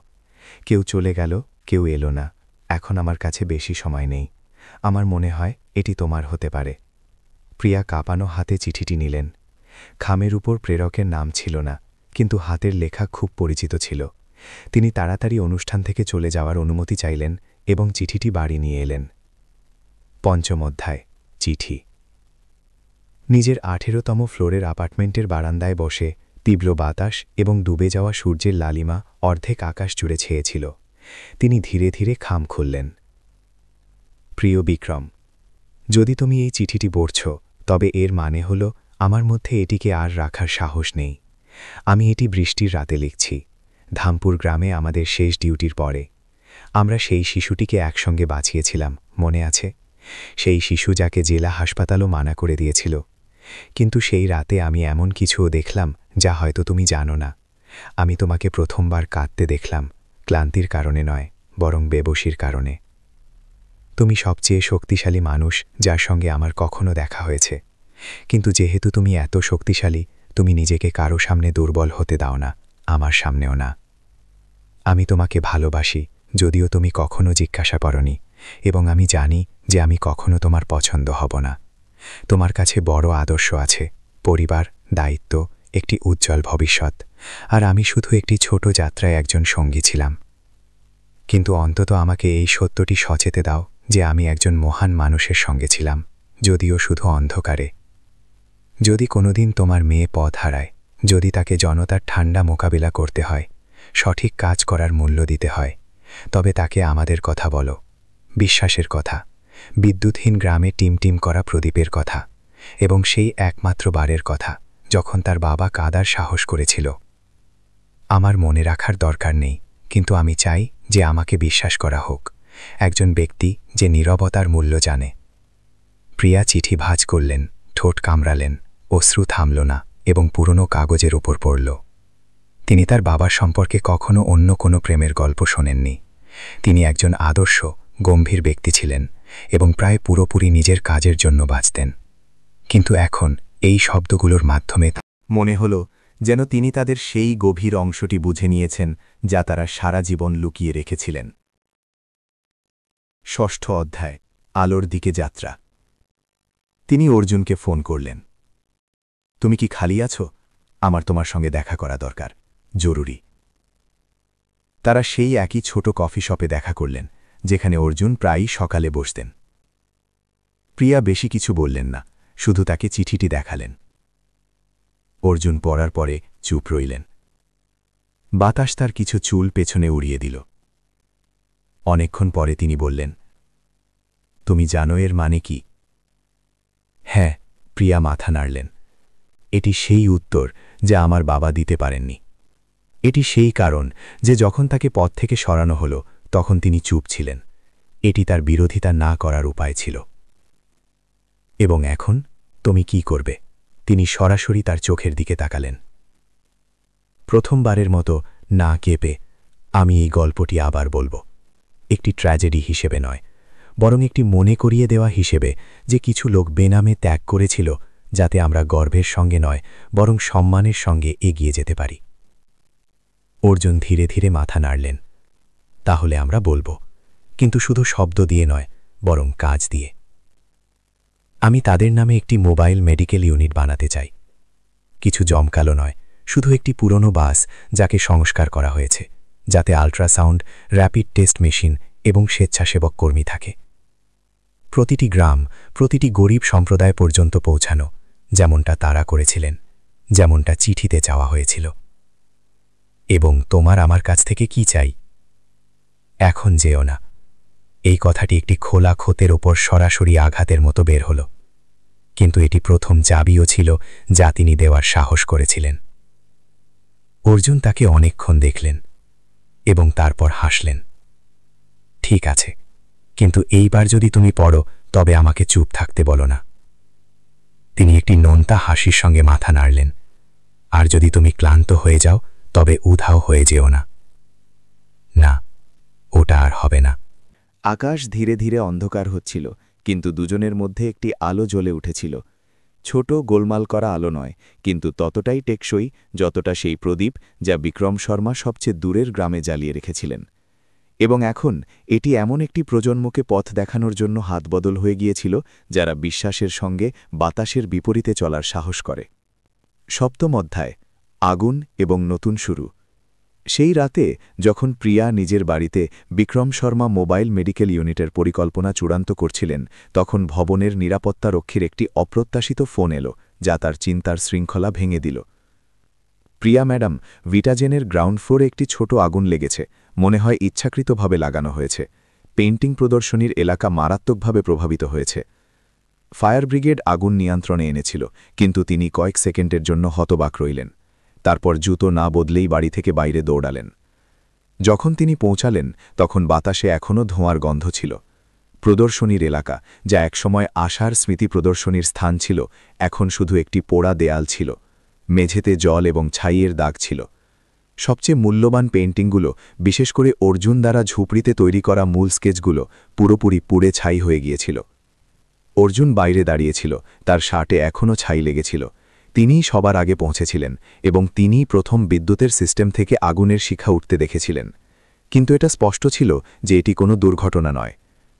কেউ চলে গেল, কেউ এলো না। এখন আমার কাছে বেশি সময় নেই। আমার মনে হয় এটি তোমার হতে পারে। প্রিয়া কাঁপানো হাতে চিঠিটি নিলেন। খামের উপর প্রেরকের নাম ছিল না, কিন্তু হাতের লেখা খুব পরিচিত ছিল। তিনি তাড়াতাড়ি অনুষ্ঠান থেকে চলে যাওয়ার অনুমতি চাইলেন এবং চিঠিটি বাড়ি নিয়ে এলেন। পঞ্চম অধ্যায়, চিঠি। নিজের 18তম ফ্লোরের অ্যাপার্টমেন্টের বারান্দায় বসে তীব্র বাতাস এবং ডুবে যাওয়া সূর্যের লালিমা অর্ধেক আকাশ জুড়ে ছেয়েছিল। তিনি ধীরে ধীরে খাম খুললেন। প্রিয় বিক্রম, যদি তুমি এই চিঠিটি পড়ছ, তবে এর মানে হল আমার মধ্যে এটিকে আর রাখার সাহস নেই। আমি এটি বৃষ্টির রাতে লিখছি, ধামপুর গ্রামে আমাদের শেষ ডিউটির পরে। আমরা সেই শিশুটিকে একসঙ্গে বাঁচিয়েছিলাম, মনে আছে? সেই শিশু যাকে জেলা হাসপাতালও মানা করে দিয়েছিল। কিন্তু সেই রাতে আমি এমন কিছুও দেখলাম যা হয়তো তুমি জানো না। আমি তোমাকে প্রথমবার কাঁদতে দেখলাম, ক্লান্তির কারণে নয়, বরং বেবসির কারণে। তুমি সবচেয়ে শক্তিশালী মানুষ যার সঙ্গে আমার কখনো দেখা হয়েছে, কিন্তু যেহেতু তুমি এত শক্তিশালী, তুমি নিজেকে কারো সামনে দুর্বল হতে দাও না, আমার সামনেও না। আমি তোমাকে ভালোবাসি, যদিও তুমি কখনো জিজ্ঞাসা করনি, এবং আমি জানি যে আমি কখনো তোমার পছন্দ হব না। তোমার কাছে বড় আদর্শ আছে, পরিবার, দায়িত্ব একটি উজ্জ্বল ভবিষ্যৎ, আর আমি শুধু একটি ছোট যাত্রায় একজন সঙ্গী ছিলাম। কিন্তু অন্তত আমাকে এই সত্যটি সচেতে দাও যে আমি একজন মহান মানুষের সঙ্গে ছিলাম, যদিও শুধু অন্ধকারে। যদি কোনোদিন তোমার মেয়ে পথ হারায়, যদি তাকে জনতার ঠান্ডা মোকাবিলা করতে হয়, সঠিক কাজ করার মূল্য দিতে হয়, তবে তাকে আমাদের কথা বলো, বিশ্বাসের কথা, বিদ্যুৎহীন গ্রামে টিমটিম করা প্রদীপের কথা, এবং সেই একমাত্র বারের কথা যখন তার বাবা কাদার সাহস করেছিল। আমার মনে রাখার দরকার নেই, কিন্তু আমি চাই যে আমাকে বিশ্বাস করা হোক, একজন ব্যক্তি যে নীরবতার মূল্য জানে। প্রিয়া চিঠি ভাঁজ করলেন, ঠোঁট কামড়ালেন, অশ্রু থামল না এবং পুরনো কাগজের উপর পড়ল। তিনি তার বাবার সম্পর্কে কখনো অন্য কোনো প্রেমের গল্প শোনেননি। তিনি একজন আদর্শ, গম্ভীর ব্যক্তি ছিলেন এবং প্রায় পুরোপুরি নিজের কাজের জন্য বাঁচতেন। কিন্তু এখন এই শব্দগুলোর মাধ্যমে মনে হল যেন তিনি তাদের সেই গভীর অংশটি বুঝে নিয়েছেন যা তারা সারা জীবন লুকিয়ে রেখেছিলেন। ষষ্ঠ অধ্যায়, আলোর দিকে যাত্রা। তিনি অর্জুনকে ফোন করলেন। তুমি কি খালি আছো? আমার তোমার সঙ্গে দেখা করা দরকার, জরুরি। তারা সেই একই ছোট কফি শপে দেখা করলেন যেখানে অর্জুন প্রায়ই সকালে বসতেন। প্রিয়া বেশি কিছু বললেন না, শুধু তাকে চিঠিটি দেখালেন। অর্জুন পড়ার পরে চুপ রইলেন। বাতাস তার কিছু চুল পেছনে উড়িয়ে দিল। অনেকক্ষণ পরে তিনি বললেন, তুমি জানো এর মানে কি? হ্যাঁ, প্রিয়া মাথা নাড়লেন। এটি সেই উত্তর যা আমার বাবা দিতে পারেননি। এটি সেই কারণ যে যখন তাকে পথ থেকে সরানো হলো তখন তিনি চুপ ছিলেন। এটি তার বিরোধিতা না করার উপায় ছিল। এবং এখন তুমি কি করবে? তিনি সরাসরি তার চোখের দিকে তাকালেন। প্রথমবারের মতো না কেঁপে, আমি এই গল্পটি আবার বলবো, একটি ট্র্যাজেডি হিসেবে নয়, বরং একটি মনে করিয়ে দেওয়া হিসেবে যে কিছু লোক বেনামে ত্যাগ করেছিল যাতে আমরা গর্বের সঙ্গে নয় বরং সম্মানের সঙ্গে এগিয়ে যেতে পারি। অর্জুন ধীরে ধীরে মাথা নাড়লেন। তাহলে আমরা বলবো, কিন্তু শুধু শব্দ দিয়ে নয়, বরং কাজ দিয়ে। আমি তাদের নামে একটি মোবাইল মেডিকেল ইউনিট বানাতে চাই। কিছু জমকালো নয়, শুধু একটি পুরনো বাস যাকে সংস্কার করা হয়েছে, যাতে আল্ট্রাসাউন্ড, র্যাপিড টেস্ট মেশিন এবং স্বেচ্ছাসেবক কর্মী থাকে। প্রতিটি গ্রাম, প্রতিটি গরিব সম্প্রদায় পর্যন্ত পৌঁছানো, যেমনটা তারা করেছিলেন, যেমনটা চিঠিতে চাওয়া হয়েছিল। এবং তোমার আমার কাছ থেকে কি চাই? এখন যেও না। এই কথাটি একটি খোলা ক্ষতের ওপর সরাসরি আঘাতের মতো বের হল, কিন্তু এটি প্রথম চাবিও ছিল যা তিনি দেওয়ার সাহস করেছিলেন। অর্জুন তাকে অনেকক্ষণ দেখলেন এবং তারপর হাসলেন। ঠিক আছে, কিন্তু এইবার যদি তুমি পড়ো তবে আমাকে চুপ থাকতে বলো না। তিনি একটি নোনতা হাসির সঙ্গে মাথা নাড়লেন। আর যদি তুমি ক্লান্ত হয়ে যাও তবে উধাও হয়ে যেও না। না, ওটা আর হবে না। আকাশ ধীরে ধীরে অন্ধকার হচ্ছিল, কিন্তু দুজনের মধ্যে একটি আলো জ্বলে উঠেছিল। ছোট গোলমাল করা আলো নয়, কিন্তু ততটাই টেকসই যতটা সেই প্রদীপ যা বিক্রম শর্মা সবচেয়ে দূরের গ্রামে জ্বালিয়ে রেখেছিলেন। এবং এখন এটি এমন একটি প্রজন্মকে পথ দেখানোর জন্য হাতবদল হয়ে গিয়েছিল যারা বিশ্বাসের সঙ্গে বাতাসের বিপরীতে চলার সাহস করে। সপ্তম অধ্যায়, আগুন এবং নতুন শুরু। সেই রাতে যখন প্রিয়া নিজের বাড়িতে বিক্রম শর্মা মোবাইল মেডিকেল ইউনিটের পরিকল্পনা চূড়ান্ত করছিলেন, তখন ভবনের নিরাপত্তারক্ষীর একটি অপ্রত্যাশিত ফোন এলো যা তার চিন্তার শৃঙ্খলা ভেঙে দিল। প্রিয়া ম্যাডাম, ভিটাজেনের গ্রাউন্ড ফ্লোরে একটি ছোট আগুন লেগেছে, মনে হয় ইচ্ছাকৃতভাবে লাগানো হয়েছে। পেইন্টিং প্রদর্শনীর এলাকা মারাত্মকভাবে প্রভাবিত হয়েছে। ফায়ার ব্রিগেড আগুন নিয়ন্ত্রণে এনেছিল, কিন্তু তিনি কয়েক সেকেন্ডের জন্য হতবাক রইলেন। তারপর জুতো না বদলেই বাড়ি থেকে বাইরে দৌড়ালেন। যখন তিনি পৌঁছালেন তখন বাতাসে এখনও ধোঁয়ার গন্ধ ছিল। প্রদর্শনীর এলাকা, যা একসময় আশার স্মৃতি প্রদর্শনীর স্থান ছিল, এখন শুধু একটি পোড়া দেয়াল ছিল। মেঝেতে জল এবং ছাইয়ের দাগ ছিল। সবচেয়ে মূল্যবান পেইন্টিংগুলো, বিশেষ করে অর্জুন দ্বারা ঝুপড়িতে তৈরি করা মূল স্কেচগুলো, পুরোপুরি পুড়ে ছাই হয়ে গিয়েছিল। অর্জুন বাইরে দাঁড়িয়েছিল, তার শার্টে এখনও ছাই লেগেছিল। তিনিই সবার আগে পৌঁছেছিলেন এবং তিনিই প্রথম বিদ্যুতের সিস্টেম থেকে আগুনের শিখা উঠতে দেখেছিলেন। কিন্তু এটা স্পষ্ট ছিল যে এটি কোনো দুর্ঘটনা নয়।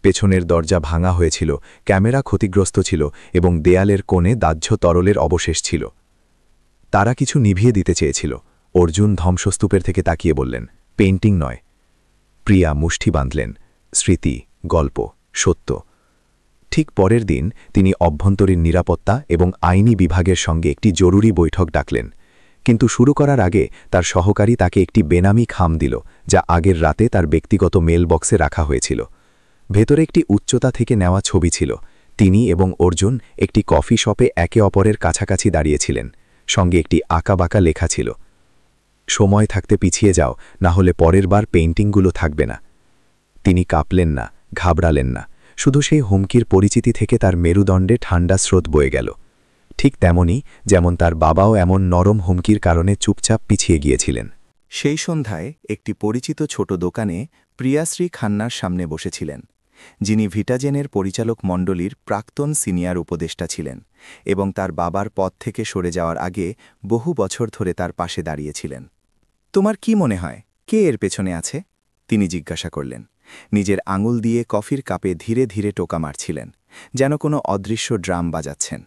পেছনের দরজা ভাঙা হয়েছিল, ক্যামেরা ক্ষতিগ্রস্ত ছিল এবং দেয়ালের কোণে দাহ্য তরলের অবশেষ ছিল। তারা কিছু নিভিয়ে দিতে চেয়েছিল। অর্জুন ধ্বংসস্তূপের থেকে তাকিয়ে বললেন, পেইন্টিং নয়। প্রিয়া মুষ্টি বাঁধলেন, স্মৃতি, গল্প, সত্য। ঠিক পরের দিন তিনি অভ্যন্তরীণ নিরাপত্তা এবং আইনি বিভাগের সঙ্গে একটি জরুরি বৈঠক ডাকলেন। কিন্তু শুরু করার আগে তার সহকারী তাকে একটি বেনামি খাম দিল, যা আগের রাতে তার ব্যক্তিগত মেল বক্সে রাখা হয়েছিল। ভেতরে একটি উচ্চতা থেকে নেওয়া ছবি ছিল। তিনি এবং অর্জুন একটি কফি শপে একে অপরের কাছাকাছি দাঁড়িয়েছিলেন। সঙ্গে একটি আঁকাবাঁকা লেখা ছিল, সময় থাকতে পিছিয়ে যাও, না হলে পরের বার পেইন্টিংগুলো থাকবে না। তিনি কাঁপলেন না, ঘাবড়ালেন না, শুধু সেই হুমকির পরিচিতি থেকে তার মেরুদণ্ডে ঠান্ডা স্রোত বয়ে গেল। ঠিক তেমনি যেমন তার বাবাও এমন নরম হুমকির কারণে চুপচাপ পিছিয়ে গিয়েছিলেন। সেই সন্ধ্যায় একটি পরিচিত ছোট দোকানে প্রিয়াশ্রী খান্নার সামনে বসেছিলেন, যিনি ভিটাজেনের পরিচালক মণ্ডলীর প্রাক্তন সিনিয়র উপদেষ্টা ছিলেন এবং তার বাবার পদ থেকে সরে যাওয়ার আগে বহু বছর ধরে তার পাশে দাঁড়িয়েছিলেন। তোমার কি মনে হয়, কে এর পেছনে আছে? তিনি জিজ্ঞাসা করলেন। নিজের আঙুল দিয়ে কফির কাপে ধীরে ধীরে টোকা মারছিলেন, যেন কোনো অদৃশ্য ড্রাম বাজাচ্ছেন।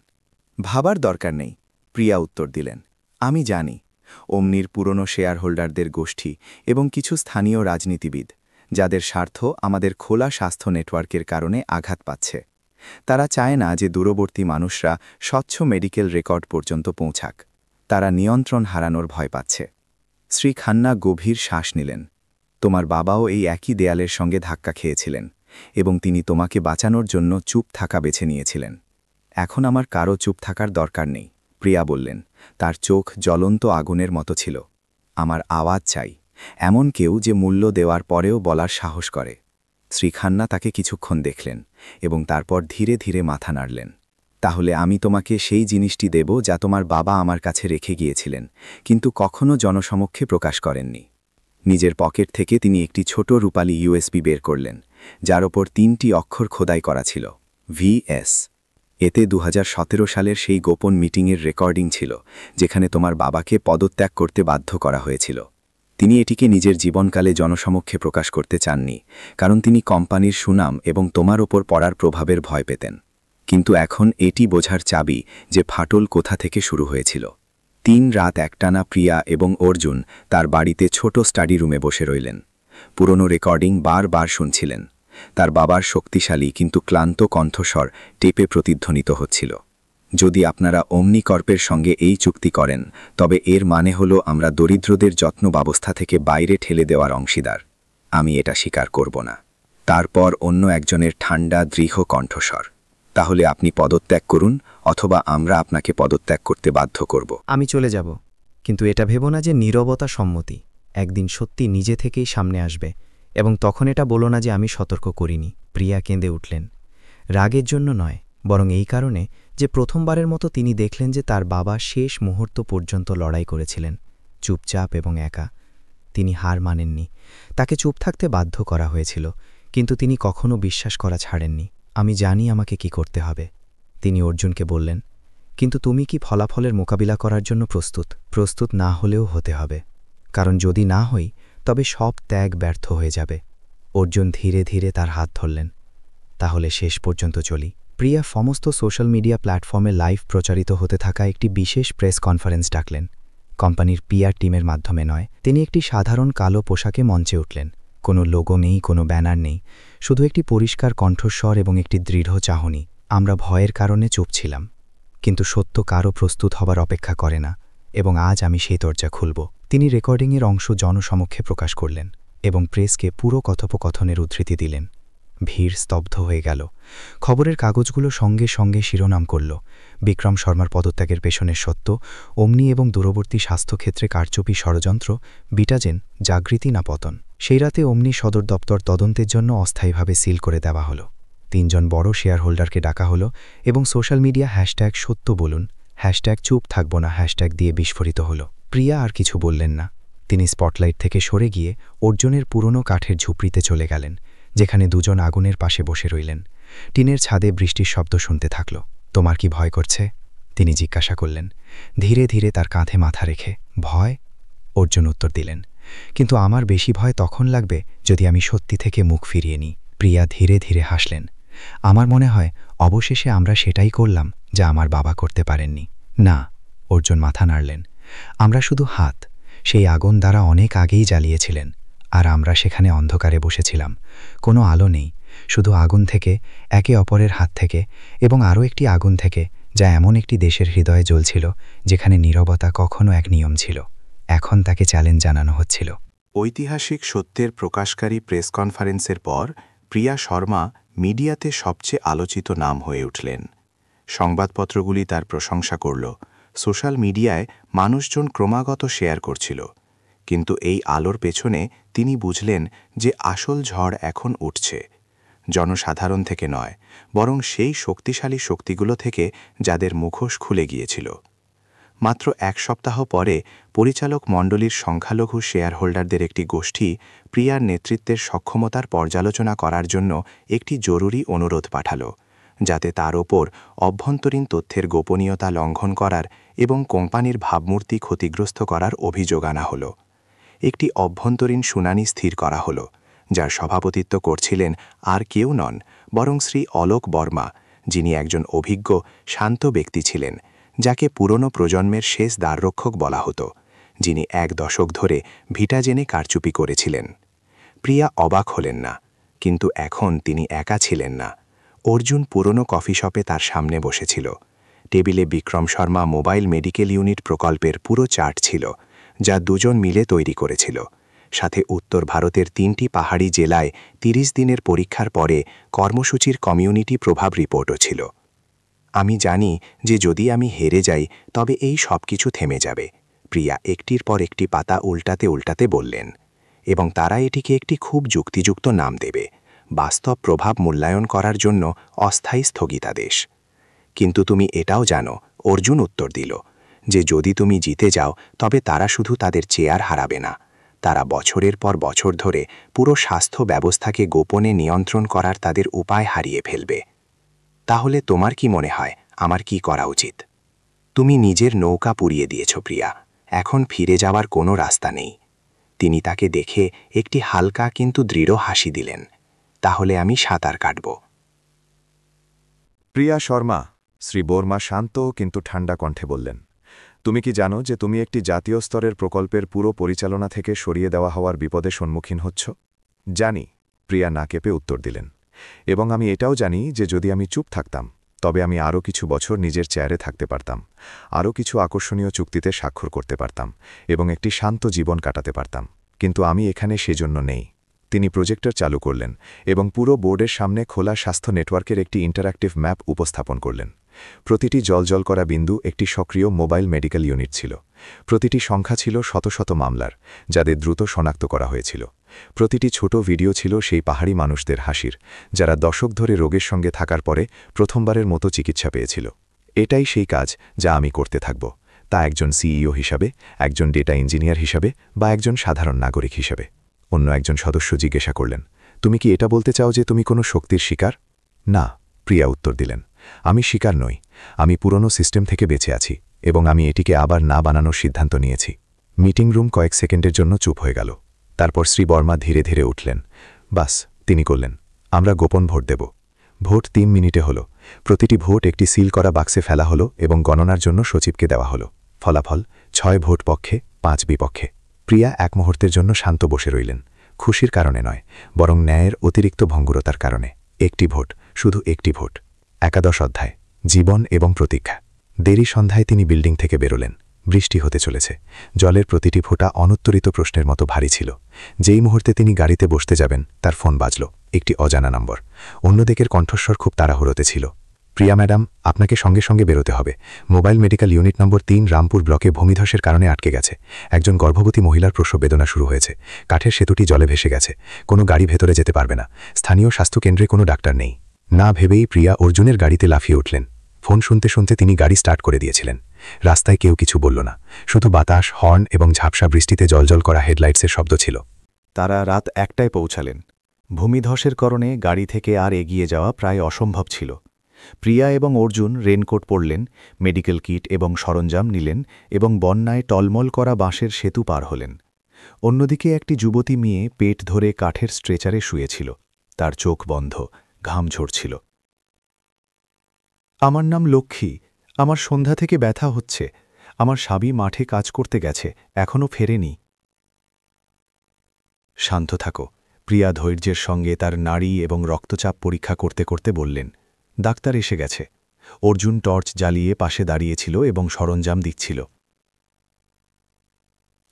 ভাবার দরকার নেই, প্রিয়া উত্তর দিলেন। আমি জানি, ওমনির পুরনো শেয়ার হোল্ডারদের গোষ্ঠী এবং কিছু স্থানীয় রাজনীতিবিদ, যাদের স্বার্থ আমাদের খোলা স্বাস্থ্য নেটওয়ার্কের কারণে আঘাত পাচ্ছে। তারা চায় না যে দূরবর্তী মানুষরা স্বচ্ছ মেডিকেল রেকর্ড পর্যন্ত পৌঁছাক। তারা নিয়ন্ত্রণ হারানোর ভয় পাচ্ছে। শ্রী খান্না গভীর শ্বাস নিলেন। তোমার বাবাও এই একই দেয়ালের সঙ্গে ধাক্কা খেয়েছিলেন এবং তিনি তোমাকে বাঁচানোর জন্য চুপ থাকা বেছে নিয়েছিলেন। এখন আমার কারও চুপ থাকার দরকার নেই, প্রিয়া বললেন। তার চোখ জ্বলন্ত আগুনের মতো ছিল। আমার আওয়াজ চাই, এমন কেউ যে মূল্য দেওয়ার পরেও বলার সাহস করে। শ্রী খান্না তাকে কিছুক্ষণ দেখলেন এবং তারপর ধীরে ধীরে মাথা নাড়লেন। তাহলে আমি তোমাকে সেই জিনিসটি দেব যা তোমার বাবা আমার কাছে রেখে গিয়েছিলেন, কিন্তু কখনো জনসমক্ষে প্রকাশ করেননি। নিজের পকেট থেকে তিনি একটি ছোট রূপালী ইউএসবি বের করলেন, যার ওপর 3টি অক্ষর খোদাই করা ছিল, VS। এতে 2017 সালের সেই গোপন মিটিংয়ের রেকর্ডিং ছিল, যেখানে তোমার বাবাকে পদত্যাগ করতে বাধ্য করা হয়েছিল। তিনি এটিকে নিজের জীবনকালে জনসমক্ষে প্রকাশ করতে চাননি, কারণ তিনি কোম্পানির সুনাম এবং তোমার ওপর পড়ার প্রভাবের ভয় পেতেন। কিন্তু এখন এটি বোঝার চাবি যে ফাটল কোথা থেকে শুরু হয়েছিল। 3 রাত একটানা প্রিয়া এবং অর্জুন তার বাড়িতে ছোট স্টাডি রুমে বসে রইলেন। পুরনো রেকর্ডিং বারবার শুনছিলেন। তার বাবার শক্তিশালী কিন্তু ক্লান্ত কণ্ঠস্বর টেপে প্রতিধ্বনিত হচ্ছিল। যদি আপনারা ওমনি কর্পের সঙ্গে এই চুক্তি করেন, তবে এর মানে হলো আমরা দরিদ্রদের যত্ন ব্যবস্থা থেকে বাইরে ঠেলে দেওয়ার অংশীদার। আমি এটা স্বীকার করব না। তারপর অন্য একজনের ঠান্ডা দৃঢ় কণ্ঠস্বর, তাহলে আপনি পদত্যাগ করুন, অথবা আমরা আপনাকে পদত্যাগ করতে বাধ্য করব। আমি চলে যাব, কিন্তু এটা ভেবো না যে নীরবতা সম্মতি। একদিন সত্যি নিজে থেকেই সামনে আসবে, এবং তখন এটা বলো না যে আমি সতর্ক করিনি। প্রিয়া কেঁদে উঠলেন, রাগের জন্য নয়, বরং এই কারণে যে প্রথমবারের মতো তিনি দেখলেন যে তার বাবা শেষ মুহূর্ত পর্যন্ত লড়াই করেছিলেন, চুপচাপ এবং একা। তিনি হার মানেননি। তাকে চুপ থাকতে বাধ্য করা হয়েছিল, কিন্তু তিনি কখনো বিশ্বাস করা ছাড়েননি। আমি জানি আমাকে কি করতে হবে, তিনি অর্জুনকে বললেন। কিন্তু তুমি কি ফলাফলের মোকাবিলা করার জন্য প্রস্তুত? প্রস্তুত না হলেও হতে হবে, কারণ যদি না হই তবে সব ত্যাগ ব্যর্থ হয়ে যাবে। অর্জুন ধীরে ধীরে তার হাত ধরলেন। তাহলে শেষ পর্যন্ত চলি। প্রিয়া সমস্ত সোশ্যাল মিডিয়া প্ল্যাটফর্মে লাইভ প্রচারিত হতে থাকা একটি বিশেষ প্রেস কনফারেন্স ডাকলেন। কোম্পানির PR টিমের মাধ্যমে নয়, তিনি একটি সাধারণ কালো পোশাকে মঞ্চে উঠলেন। কোনো লোগো নেই, কোনো ব্যানার নেই, শুধু একটি পরিষ্কার কণ্ঠস্বর এবং একটি দৃঢ় চাহনি। আমরা ভয়ের কারণে চুপ ছিলাম, কিন্তু সত্য কারও প্রস্তুত হবার অপেক্ষা করে না, এবং আজ আমি সেই দরজা খুলব। তিনি রেকর্ডিংয়ের অংশ জনসমক্ষে প্রকাশ করলেন এবং প্রেসকে পুরো কথোপকথনের উদ্ধৃতি দিলেন। ভিড় স্তব্ধ হয়ে গেল। খবরের কাগজগুলো সঙ্গে সঙ্গে শিরোনাম করল, বিক্রম শর্মার পদত্যাগের পেছনের সত্য, ওমনি এবং দূরবর্তী স্বাস্থ্যক্ষেত্রে কারচুপি ষড়যন্ত্র, ভিটাজেন জাগৃতি না পতন। সেই রাতে ওমনি সদর দপ্তর তদন্তের জন্য অস্থায়ীভাবে সিল করে দেওয়া হলো। 3 জন বড় শেয়ার হোল্ডারকে ডাকা হলো এবং সোশ্যাল মিডিয়া #সত্য বলুন, #চুপ থাকব না দিয়ে বিস্ফোরিত হলো। প্রিয়া আর কিছু বললেন না। তিনি স্পটলাইট থেকে সরে গিয়ে অর্জুনের পুরনো কাঠের ঝুপড়িতে চলে গেলেন, যেখানে 2 জন আগুনের পাশে বসে রইলেন। টিনের ছাদে বৃষ্টির শব্দ শুনতে থাকল। তোমার কি ভয় করছে? তিনি জিজ্ঞাসা করলেন, ধীরে ধীরে তার কাঁধে মাথা রেখে। ভয়? অর্জুন উত্তর দিলেন, কিন্তু আমার বেশি ভয় তখন লাগবে যদি আমি সত্যি থেকে মুখ ফিরিয়ে নিই। প্রিয়া ধীরে ধীরে হাসলেন। আমার মনে হয় অবশেষে আমরা সেটাই করলাম যা আমার বাবা করতে পারেননি। না, অর্জুন মাথা নাড়লেন। আমরা শুধু হাত, সেই আগুন দ্বারা অনেক আগেই জ্বালিয়েছিলেন, আর আমরা সেখানে অন্ধকারে বসেছিলাম। কোনো আলো নেই, শুধু আগুন থেকে, একে অপরের হাত থেকে, এবং আরও একটি আগুন থেকে, যা এমন একটি দেশের হৃদয়ে জ্বলছিল যেখানে নীরবতা কখনো এক নিয়ম ছিল। এখন তাকে চ্যালেঞ্জ জানানো হচ্ছিল। ঐতিহাসিক সত্যের প্রকাশকারী প্রেস কনফারেন্সের পর প্রিয়া শর্মা মিডিয়াতে সবচেয়ে আলোচিত নাম হয়ে উঠলেন। সংবাদপত্রগুলি তার প্রশংসা করল, সোশ্যাল মিডিয়ায় মানুষজন ক্রমাগত শেয়ার করছিল। কিন্তু এই আলোর পেছনে তিনি বুঝলেন যে আসল ঝড় এখন উঠছে, জনসাধারণ থেকে নয়, বরং সেই শক্তিশালী শক্তিগুলো থেকে যাদের মুখোশ খুলে গিয়েছিল। মাত্র এক সপ্তাহ পরে পরিচালক মণ্ডলীর সংখ্যালঘু শেয়ার হোল্ডারদের একটি গোষ্ঠী প্রিয়ার নেতৃত্বের সক্ষমতার পর্যালোচনা করার জন্য একটি জরুরি অনুরোধ পাঠাল, যাতে তার ওপর অভ্যন্তরীণ তথ্যের গোপনীয়তা লঙ্ঘন করার এবং কোম্পানির ভাবমূর্তি ক্ষতিগ্রস্ত করার অভিযোগ আনা হল। একটি অভ্যন্তরীণ শুনানি স্থির করা হল, যার সভাপতিত্ব করছিলেন আর কেউ নন বরং শ্রী অলোক বর্মা, যিনি একজন অভিজ্ঞ শান্ত ব্যক্তি ছিলেন, যাকে পুরনো প্রজন্মের শেষ দ্বাররক্ষক বলা হতো, যিনি 1 দশক ধরে ভিটাজেনে কারচুপি করেছিলেন। প্রিয়া অবাক হলেন না, কিন্তু এখন তিনি একা ছিলেন না। অর্জুন পুরনো কফি শপে তার সামনে বসেছিল। টেবিলে Vikram Sharma mobile medical unit প্রকল্পের পুরো চার্ট ছিল, যা দুজন মিলে তৈরি করেছিল। সাথে উত্তর ভারতের 3টি পাহাড়ি জেলায় 30 দিনের পরীক্ষার পরে কর্মসূচির কমিউনিটি প্রভাব রিপোর্টও ছিল। আমি জানি যে যদি আমি হেরে যাই তবে এই সব কিছু থেমে যাবে, প্রিয়া একটির পর একটি পাতা উল্টাতে উল্টাতে বললেন, এবং তারা এটিকে একটি খুব যুক্তিযুক্ত নাম দেবে, বাস্তব প্রভাব মূল্যায়ন করার জন্য অস্থায়ী স্থগিতাদেশ। কিন্তু তুমি এটাও জানো, অর্জুন উত্তর দিল, যে যদি তুমি জিতে যাও তবে তারা শুধু তাদের চেয়ার হারাবে না, তারা বছরের পর বছর ধরে পুরো স্বাস্থ্য ব্যবস্থাকে গোপনে নিয়ন্ত্রণ করার তাদের উপায় হারিয়ে ফেলবে। তাহলে তোমার কি মনে হয় আমার কি করা উচিত? তুমি নিজের নৌকা পুড়িয়ে দিয়েছ প্রিয়া, এখন ফিরে যাওয়ার কোনো রাস্তা নেই। তিনি তাকে দেখে একটি হালকা কিন্তু দৃঢ় হাসি দিলেন। তাহলে আমি সাঁতার কাটব। প্রিয়া শর্মা, শ্রী বর্মা শান্ত কিন্তু ঠান্ডা কণ্ঠে বললেন, তুমি কি জানো যে তুমি একটি জাতীয় স্তরের প্রকল্পের পুরো পরিচালনা থেকে সরিয়ে দেওয়া হওয়ার বিপদে সম্মুখীন হচ্ছ? জানি, প্রিয়া না কেঁপে উত্তর দিলেন, এবং আমি এটাও জানি যে যদি আমি চুপ থাকতাম তবে আমি আরও কিছু বছর নিজের চেয়ারে থাকতে পারতাম, আরও কিছু আকর্ষণীয় চুক্তিতে স্বাক্ষর করতে পারতাম এবং একটি শান্ত জীবন কাটাতে পারতাম। কিন্তু আমি এখানে সেজন্য নেই। তিনি প্রজেক্টর চালু করলেন এবং পুরো বোর্ডের সামনে খোলা স্বাস্থ্য নেটওয়ার্কের একটি ইন্টারঅ্যাক্টিভ ম্যাপ উপস্থাপন করলেন। প্রতিটি জলজল করা বিন্দু একটি সক্রিয় মোবাইল মেডিকেল ইউনিট ছিল। প্রতিটি সংখ্যা ছিল শত শত মামলার, যাদের দ্রুত শনাক্ত করা হয়েছিল। প্রতিটি ছোট ভিডিও ছিল সেই পাহাড়ি মানুষদের হাসির, যারা দশক ধরে রোগের সঙ্গে থাকার পরে প্রথমবারের মতো চিকিৎসা পেয়েছিল। এটাই সেই কাজ যা আমি করতে থাকব, তা একজন সিইও হিসাবে, একজন ডেটা ইঞ্জিনিয়ার হিসাবে বা একজন সাধারণ নাগরিক হিসাবে। অন্য একজন সদস্য জিজ্ঞাসা করলেন, তুমি কি এটা বলতে চাও যে তুমি কোনো শক্তির শিকার? না, প্রিয়া উত্তর দিলেন, আমি শিকার নই। আমি পুরনো সিস্টেম থেকে বেঁচে আছি এবং আমি এটিকে আবার না বানানোর সিদ্ধান্ত নিয়েছি। মিটিং রুম কয়েক সেকেন্ডের জন্য চুপ হয়ে গেল। তারপর শ্রী বর্মা ধীরে ধীরে উঠলেন। বাস, তিনি করলেন, আমরা গোপন ভোট দেব। ভোট 3 মিনিটে হলো। প্রতিটি ভোট একটি সিল করা বাক্সে ফেলা হলো এবং গণনার জন্য সচিবকে দেওয়া হলো। ফলাফল 6 ভোট পক্ষে, 5 বিপক্ষে। প্রিয়া এক মুহূর্তের জন্য শান্ত বসে রইলেন, খুশির কারণে নয়, বরং ন্যায়ের অতিরিক্ত ভঙ্গুরতার কারণে। একটি ভোট, শুধু একটি ভোট। 11 অধ্যায়, জীবন এবং প্রতীক্ষা। দেরি সন্ধ্যায় তিনি বিল্ডিং থেকে বেরোলেন। বৃষ্টি হতে চলেছে। জলের প্রতিটি ফোঁটা অনুত্তরিত প্রশ্নের মতো ভারী ছিল। যেই মুহূর্তে তিনি গাড়িতে বসতে যাবেন, তার ফোন বাজল, একটি অজানা নম্বর। অন্যদিকের কণ্ঠস্বর খুব তাড়াহুড়োতে ছিল। প্রিয়া ম্যাডাম, আপনাকে সঙ্গে সঙ্গে বেরোতে হবে। মোবাইল মেডিকেল ইউনিট নম্বর 3 রামপুর ব্লকে ভূমিধসের কারণে আটকে গেছে। একজন গর্ভবতী মহিলার প্রসব বেদনা শুরু হয়েছে। কাঠের সেতুটি জলে ভেসে গেছে। কোনো গাড়ি ভেতরে যেতে পারবে না। স্থানীয় স্বাস্থ্যকেন্দ্রে কোনো ডাক্তার নেই। না ভেবেই প্রিয়া অর্জুনের গাড়িতে লাফিয়ে উঠলেন। ফোন শুনতে শুনতে তিনি গাড়ি স্টার্ট করে দিয়েছিলেন। রাস্তায় কেউ কিছু বলল না, শুধু বাতাস, হর্ন এবং ঝাপসা বৃষ্টিতে জলজল করা হেডলাইটসের শব্দ ছিল। তারা রাত 1টায় পৌঁছালেন। ভূমিধসের কারণে গাড়ি থেকে আর এগিয়ে যাওয়া প্রায় অসম্ভব ছিল। প্রিয়া এবং অর্জুন রেনকোট পরলেন, মেডিকেল কিট এবং সরঞ্জাম নিলেন এবং বন্যায় টলমল করা বাঁশের সেতু পার হলেন। অন্যদিকে একটি যুবতী মেয়ে পেট ধরে কাঠের স্ট্রেচারে শুয়েছিল। তার চোখ বন্ধ, ঘাম ঝরছিল। আমার নাম লক্ষ্মী। আমার সন্ধ্যা থেকে ব্যথা হচ্ছে। আমার স্বামী মাঠে কাজ করতে গেছে, এখনও ফেরেনি। শান্ত থাকো। প্রিয়া ধৈর্যের সঙ্গে তার নাড়ি এবং রক্তচাপ পরীক্ষা করতে করতে বললেন। ডাক্তার এসে গেছে। অর্জুন টর্চ জ্বালিয়ে পাশে দাঁড়িয়েছিল এবং সরঞ্জাম দিচ্ছিল।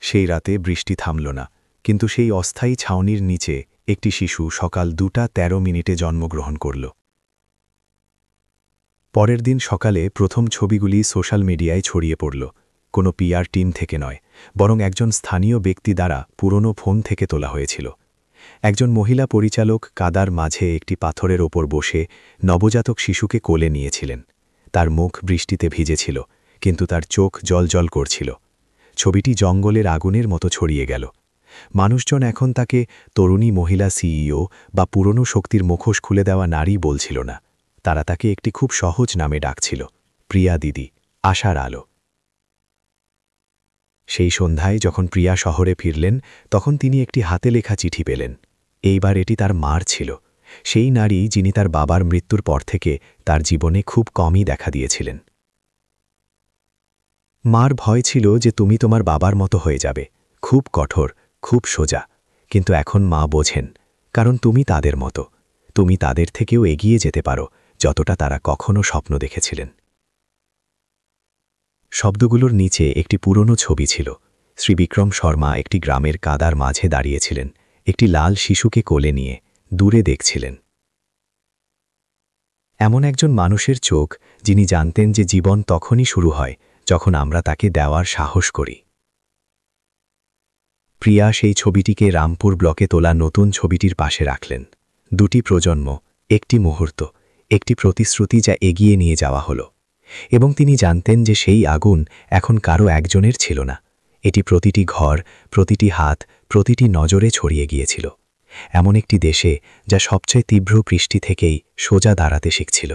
সেই রাতে বৃষ্টি থামল না, কিন্তু সেই অস্থায়ী ছাউনির নিচে একটি শিশু সকাল 2:13 জন্মগ্রহণ করল। পরের দিন সকালে প্রথম ছবিগুলি সোশ্যাল মিডিয়ায় ছড়িয়ে পড়ল। কোনো পিআর টিম থেকে নয়, বরং একজন স্থানীয় ব্যক্তি দ্বারা পুরনো ফোন থেকে তোলা হয়েছিল। একজন মহিলা পরিচালক কাদার মাঝে একটি পাথরের ওপর বসে নবজাতক শিশুকে কোলে নিয়েছিলেন। তার মুখ বৃষ্টিতে ভিজেছিল, কিন্তু তার চোখ জ্বলজ্বল করছিল। ছবিটি জঙ্গলের আগুনের মতো ছড়িয়ে গেল। মানুষজন এখন তাকে তরুণী মহিলা সিইও বা পুরনো শক্তির মুখোশ খুলে দেওয়া নারী বলছিল না। তারা তাকে একটি খুব সহজ নামে ডাকছিল, প্রিয়া দিদি, আশার আলো। সেই সন্ধ্যায় যখন প্রিয়া শহরে ফিরলেন, তখন তিনি একটি হাতে লেখা চিঠি পেলেন। এইবার এটি তার মার ছিল, সেই নারী যিনি তার বাবার মৃত্যুর পর থেকে তার জীবনে খুব কমই দেখা দিয়েছিলেন। মার ভয় ছিল যে তুমি তোমার বাবার মতো হয়ে যাবে, খুব কঠোর, খুব সোজা। কিন্তু এখন মা বোঝেন, কারণ তুমি তাদের মতো, তুমি তাদের থেকেও এগিয়ে যেতে পারো, যতটা তারা কখনো স্বপ্ন দেখেছিলেন। শব্দগুলোর নিচে একটি পুরনো ছবি ছিল। শ্রীবিক্রম শর্মা একটি গ্রামের কাদার মাঝে দাঁড়িয়েছিলেন, একটি লাল শিশুকে কোলে নিয়ে দূরে দেখছিলেন। এমন একজন মানুষের চোখ, যিনি জানতেন যে জীবন তখনই শুরু হয় যখন আমরা তাকে দেওয়ার সাহস করি। প্রিয়া সেই ছবিটিকে রামপুর ব্লকে তোলা নতুন ছবিটির পাশে রাখলেন। দুটি প্রজন্ম, একটি মুহূর্ত, একটি প্রতিশ্রুতি যা এগিয়ে নিয়ে যাওয়া হলো। এবং তিনি জানতেন যে সেই আগুন এখন কারো একজনের ছিল না, এটি প্রতিটি ঘর, প্রতিটি হাত, প্রতিটি নজরে ছড়িয়ে গিয়েছিল। এমন একটি দেশে যা সবচেয়ে তীব্র বৃষ্টি থেকেই সোজা দাঁড়াতে শিখছিল।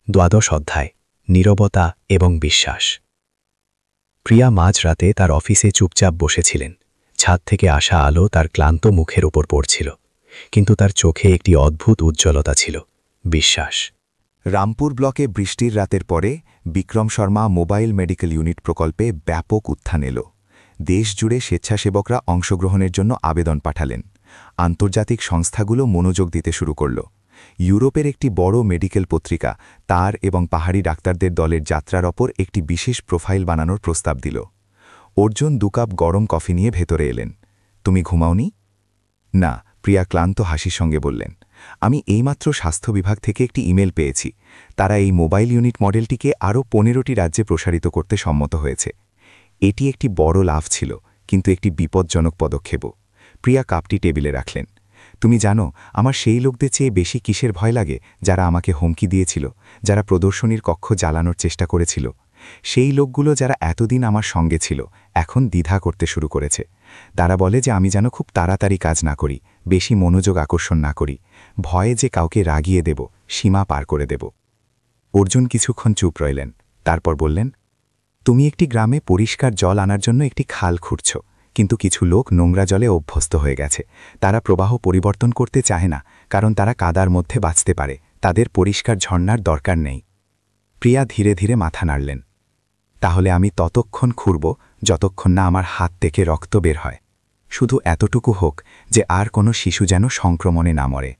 12 অধ্যায়, নীরবতা এবং বিশ্বাস। প্রিয়া মাঝরাতে তার অফিসে চুপচাপ বসেছিলেন। ছাদ থেকে আসা আলো তার ক্লান্ত মুখের ওপর পড়ছিল, কিন্তু তার চোখে একটি অদ্ভুত উজ্জ্বলতা ছিল, বিশ্বাস। রামপুর ব্লকে বৃষ্টির রাতের পরে Vikram Sharma mobile medical unit প্রকল্পে ব্যাপক উত্থান এল। দেশজুড়ে স্বেচ্ছাসেবকরা অংশগ্রহণের জন্য আবেদন পাঠালেন। আন্তর্জাতিক সংস্থাগুলো মনোযোগ দিতে শুরু করল। ইউরোপের একটি বড় মেডিকেল পত্রিকা তার এবং পাহাড়ি ডাক্তারদের দলের যাত্রার ওপর একটি বিশেষ প্রোফাইল বানানোর প্রস্তাব দিল। অর্জুন 2 কাপ গরম কফি নিয়ে ভেতরে এলেন। তুমি ঘুমাওনি? না, প্রিয়া ক্লান্ত হাসির সঙ্গে বললেন। আমি এইমাত্র স্বাস্থ্য বিভাগ থেকে একটি ইমেল পেয়েছি। তারা এই মোবাইল ইউনিট মডেলটিকে আরও 15টি রাজ্যে প্রসারিত করতে সম্মত হয়েছে। এটি একটি বড় লাভ ছিল, কিন্তু একটি বিপজ্জনক পদক্ষেপও। প্রিয়া কাপটি টেবিলে রাখলেন। তুমি জানো, আমার সেই লোকদের চেয়ে বেশি কিসের ভয় লাগে, যারা আমাকে হুমকি দিয়েছিল, যারা প্রদর্শনীর কক্ষ জ্বালানোর চেষ্টা করেছিল। সেই লোকগুলো যারা এতদিন আমার সঙ্গে ছিল, এখন দ্বিধা করতে শুরু করেছে। তারা বলে যে আমি যেন খুব তাড়াতাড়ি কাজ না করি, বেশি মনোযোগ আকর্ষণ না করি, ভয়ে যে কাউকে রাগিয়ে দেব, সীমা পার করে দেব। অর্জুন কিছুক্ষণ চুপ রইলেন, তারপর বললেন, তুমি একটি গ্রামে পরিষ্কার জল আনার জন্য একটি খাল খুঁড়ছ, কিন্তু কিছু লোক নোংরা জলে অভ্যস্ত হয়ে গেছে। তারা প্রবাহ পরিবর্তন করতে চায় না, কারণ তারা কাদার মধ্যে বাঁচতে পারে, তাদের পরিষ্কার ঝর্ণার দরকার নেই। প্রিয়া ধীরে ধীরে মাথা নাড়লেন। তাহলে আমি ততক্ষণ খুঁড়ব যতক্ষণ না আমার হাত থেকে রক্ত বের হয়। শুধু এতটুকু হোক যে আর কোনো শিশু যেন সংক্রমণে না মরে।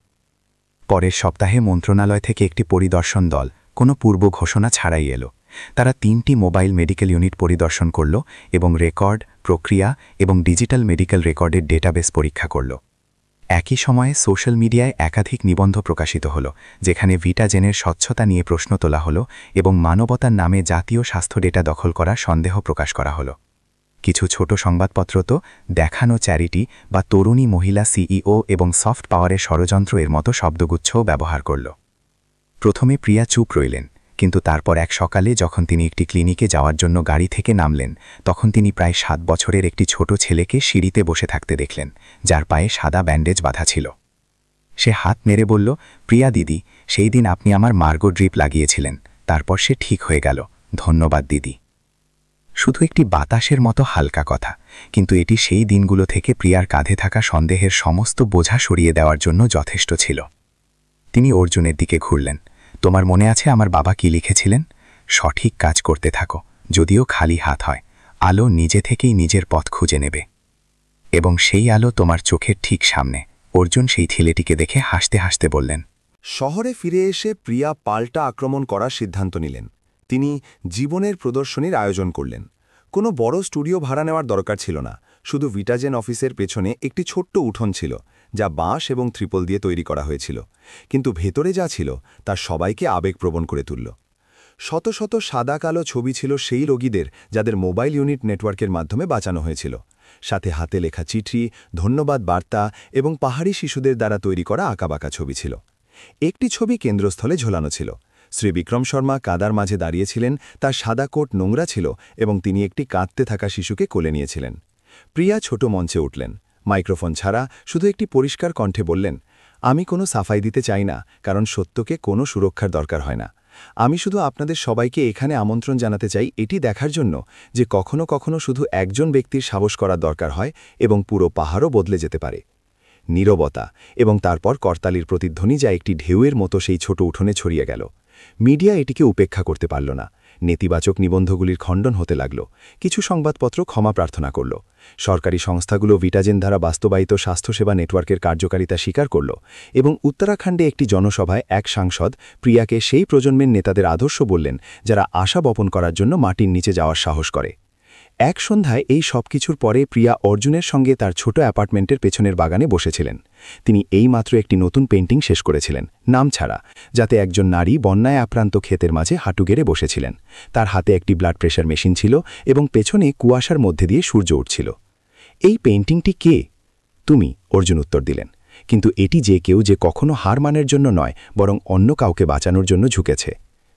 পরের সপ্তাহে মন্ত্রণালয় থেকে একটি পরিদর্শন দল কোনো পূর্ব ঘোষণা ছাড়াই এলো। তারা 3টি মোবাইল মেডিকেল ইউনিট পরিদর্শন করল এবং রেকর্ড, প্রক্রিয়া এবং ডিজিটাল মেডিকেল রেকর্ডের ডেটাবেস পরীক্ষা করল। একই সময়ে সোশ্যাল মিডিয়ায় একাধিক নিবন্ধ প্রকাশিত হল, যেখানে ভিটাজেনের স্বচ্ছতা নিয়ে প্রশ্ন তোলা হল এবং মানবতার নামে জাতীয় স্বাস্থ্য ডেটা দখল করার সন্দেহ প্রকাশ করা হল। কিছু ছোট সংবাদপত্র তো দেখানো চ্যারিটি বা তরুণী মহিলা সিইও এবং সফট পাওয়ারের ষড়যন্ত্র এর মতো শব্দগুচ্ছও ব্যবহার করল। প্রথমে প্রিয়া চুপ রইলেন, কিন্তু তারপর এক সকালে যখন তিনি একটি ক্লিনিকে যাওয়ার জন্য গাড়ি থেকে নামলেন, তখন তিনি প্রায় 7 বছরের একটি ছোট ছেলেকে সিঁড়িতে বসে থাকতে দেখলেন, যার পায়ে সাদা ব্যান্ডেজ বাঁধা ছিল। সে হাত নেড়ে বলল, প্রিয়া দিদি, সেই দিন আপনি আমার মার্গো ড্রিপ লাগিয়েছিলেন, তারপর সে ঠিক হয়ে গেল, ধন্যবাদ দিদি। শুধু একটি বাতাসের মতো হালকা কথা, কিন্তু এটি সেই দিনগুলো থেকে প্রিয়ার কাঁধে থাকা সন্দেহের সমস্ত বোঝা সরিয়ে দেওয়ার জন্য যথেষ্ট ছিল। তিনি অর্জুনের দিকে ঘুরলেন। তোমার মনে আছে আমার বাবা কি লিখেছিলেন? সঠিক কাজ করতে থাকো, যদিও খালি হাত হয়। আলো নিজে থেকেই নিজের পথ খুঁজে নেবে, এবং সেই আলো তোমার চোখের ঠিক সামনে। অর্জুন সেই ছেলেটিকে দেখে হাসতে হাসতে বললেন। শহরে ফিরে এসে প্রিয়া পাল্টা আক্রমণ করার সিদ্ধান্ত নিলেন। তিনি জীবনের প্রদর্শনীর আয়োজন করলেন। কোনো বড় স্টুডিও ভাড়া নেওয়ার দরকার ছিল না, শুধু ভিটাজেন অফিসের পেছনে একটি ছোট্ট উঠোন ছিল, যা বাঁশ এবং ত্রিপল দিয়ে তৈরি করা হয়েছিল। কিন্তু ভেতরে যা ছিল তা সবাইকে আবেগপ্রবণ করে তুলল। শত শত সাদা কালো ছবি ছিল সেই রোগীদের যাদের মোবাইল ইউনিট নেটওয়ার্কের মাধ্যমে বাঁচানো হয়েছিল, সাথে হাতে লেখা চিঠি, ধন্যবাদ বার্তা এবং পাহাড়ি শিশুদের দ্বারা তৈরি করা আঁকাবাঁকা ছবি ছিল। একটি ছবি কেন্দ্রস্থলে ঝোলানো ছিল। শ্রী বিক্রম শর্মা কাদার মাঝে দাঁড়িয়েছিলেন, তার সাদা কোট নোংরা ছিল এবং তিনি একটি কাঁদতে থাকা শিশুকে কোলে নিয়েছিলেন। প্রিয়া ছোট মঞ্চে উঠলেন, মাইক্রোফোন ছাড়া শুধু একটি পরিষ্কার কণ্ঠে বললেন, আমি কোনো সাফাই দিতে চাই না, কারণ সত্যকে কোনো সুরক্ষার দরকার হয় না। আমি শুধু আপনাদের সবাইকে এখানে আমন্ত্রণ জানাতে চাই এটি দেখার জন্য যে কখনো কখনো শুধু একজন ব্যক্তির সাহস করার দরকার হয় এবং পুরো পাহাড়ও বদলে যেতে পারে। নীরবতা এবং তারপর করতালির প্রতিধ্বনি যা একটি ঢেউয়ের মতো সেই ছোট উঠোনে ছড়িয়ে গেল। মিডিয়া এটিকে উপেক্ষা করতে পারল না। নেতিবাচক নিবন্ধগুলির খণ্ডন হতে লাগল। কিছু সংবাদপত্র ক্ষমা প্রার্থনা করল। সরকারি সংস্থাগুলো ভিটাজেন দ্বারা বাস্তবায়িত স্বাস্থ্যসেবা নেটওয়ার্কের কার্যকারিতা স্বীকার করল এবং উত্তরাখণ্ডে একটি জনসভায় এক সাংসদ প্রিয়াকে সেই প্রজন্মের নেতাদের আদর্শ বললেন যারা আশা বপন করার জন্য মাটির নিচে যাওয়ার সাহস করে। এক সন্ধ্যায় এই সব কিছুর পরে প্রিয়া অর্জুনের সঙ্গে তার ছোট অ্যাপার্টমেন্টের পেছনের বাগানে বসেছিলেন। তিনি এইমাত্র একটি নতুন পেইন্টিং শেষ করেছিলেন, নাম ছাড়া, যাতে একজন নারী বন্যায় আক্রান্ত ক্ষেতের মাঝে হাঁটু গেড়ে বসেছিলেন। তার হাতে একটি ব্লাড প্রেশার মেশিন ছিল এবং পেছনে কুয়াশার মধ্যে দিয়ে সূর্য উঠছিল। এই পেইন্টিংটি কে? তুমি, অর্জুন উত্তর দিলেন। কিন্তু এটি যে কেউ যে কখনো হার মানের জন্য নয়, বরং অন্য কাউকে বাঁচানোর জন্য ঝুঁকেছে।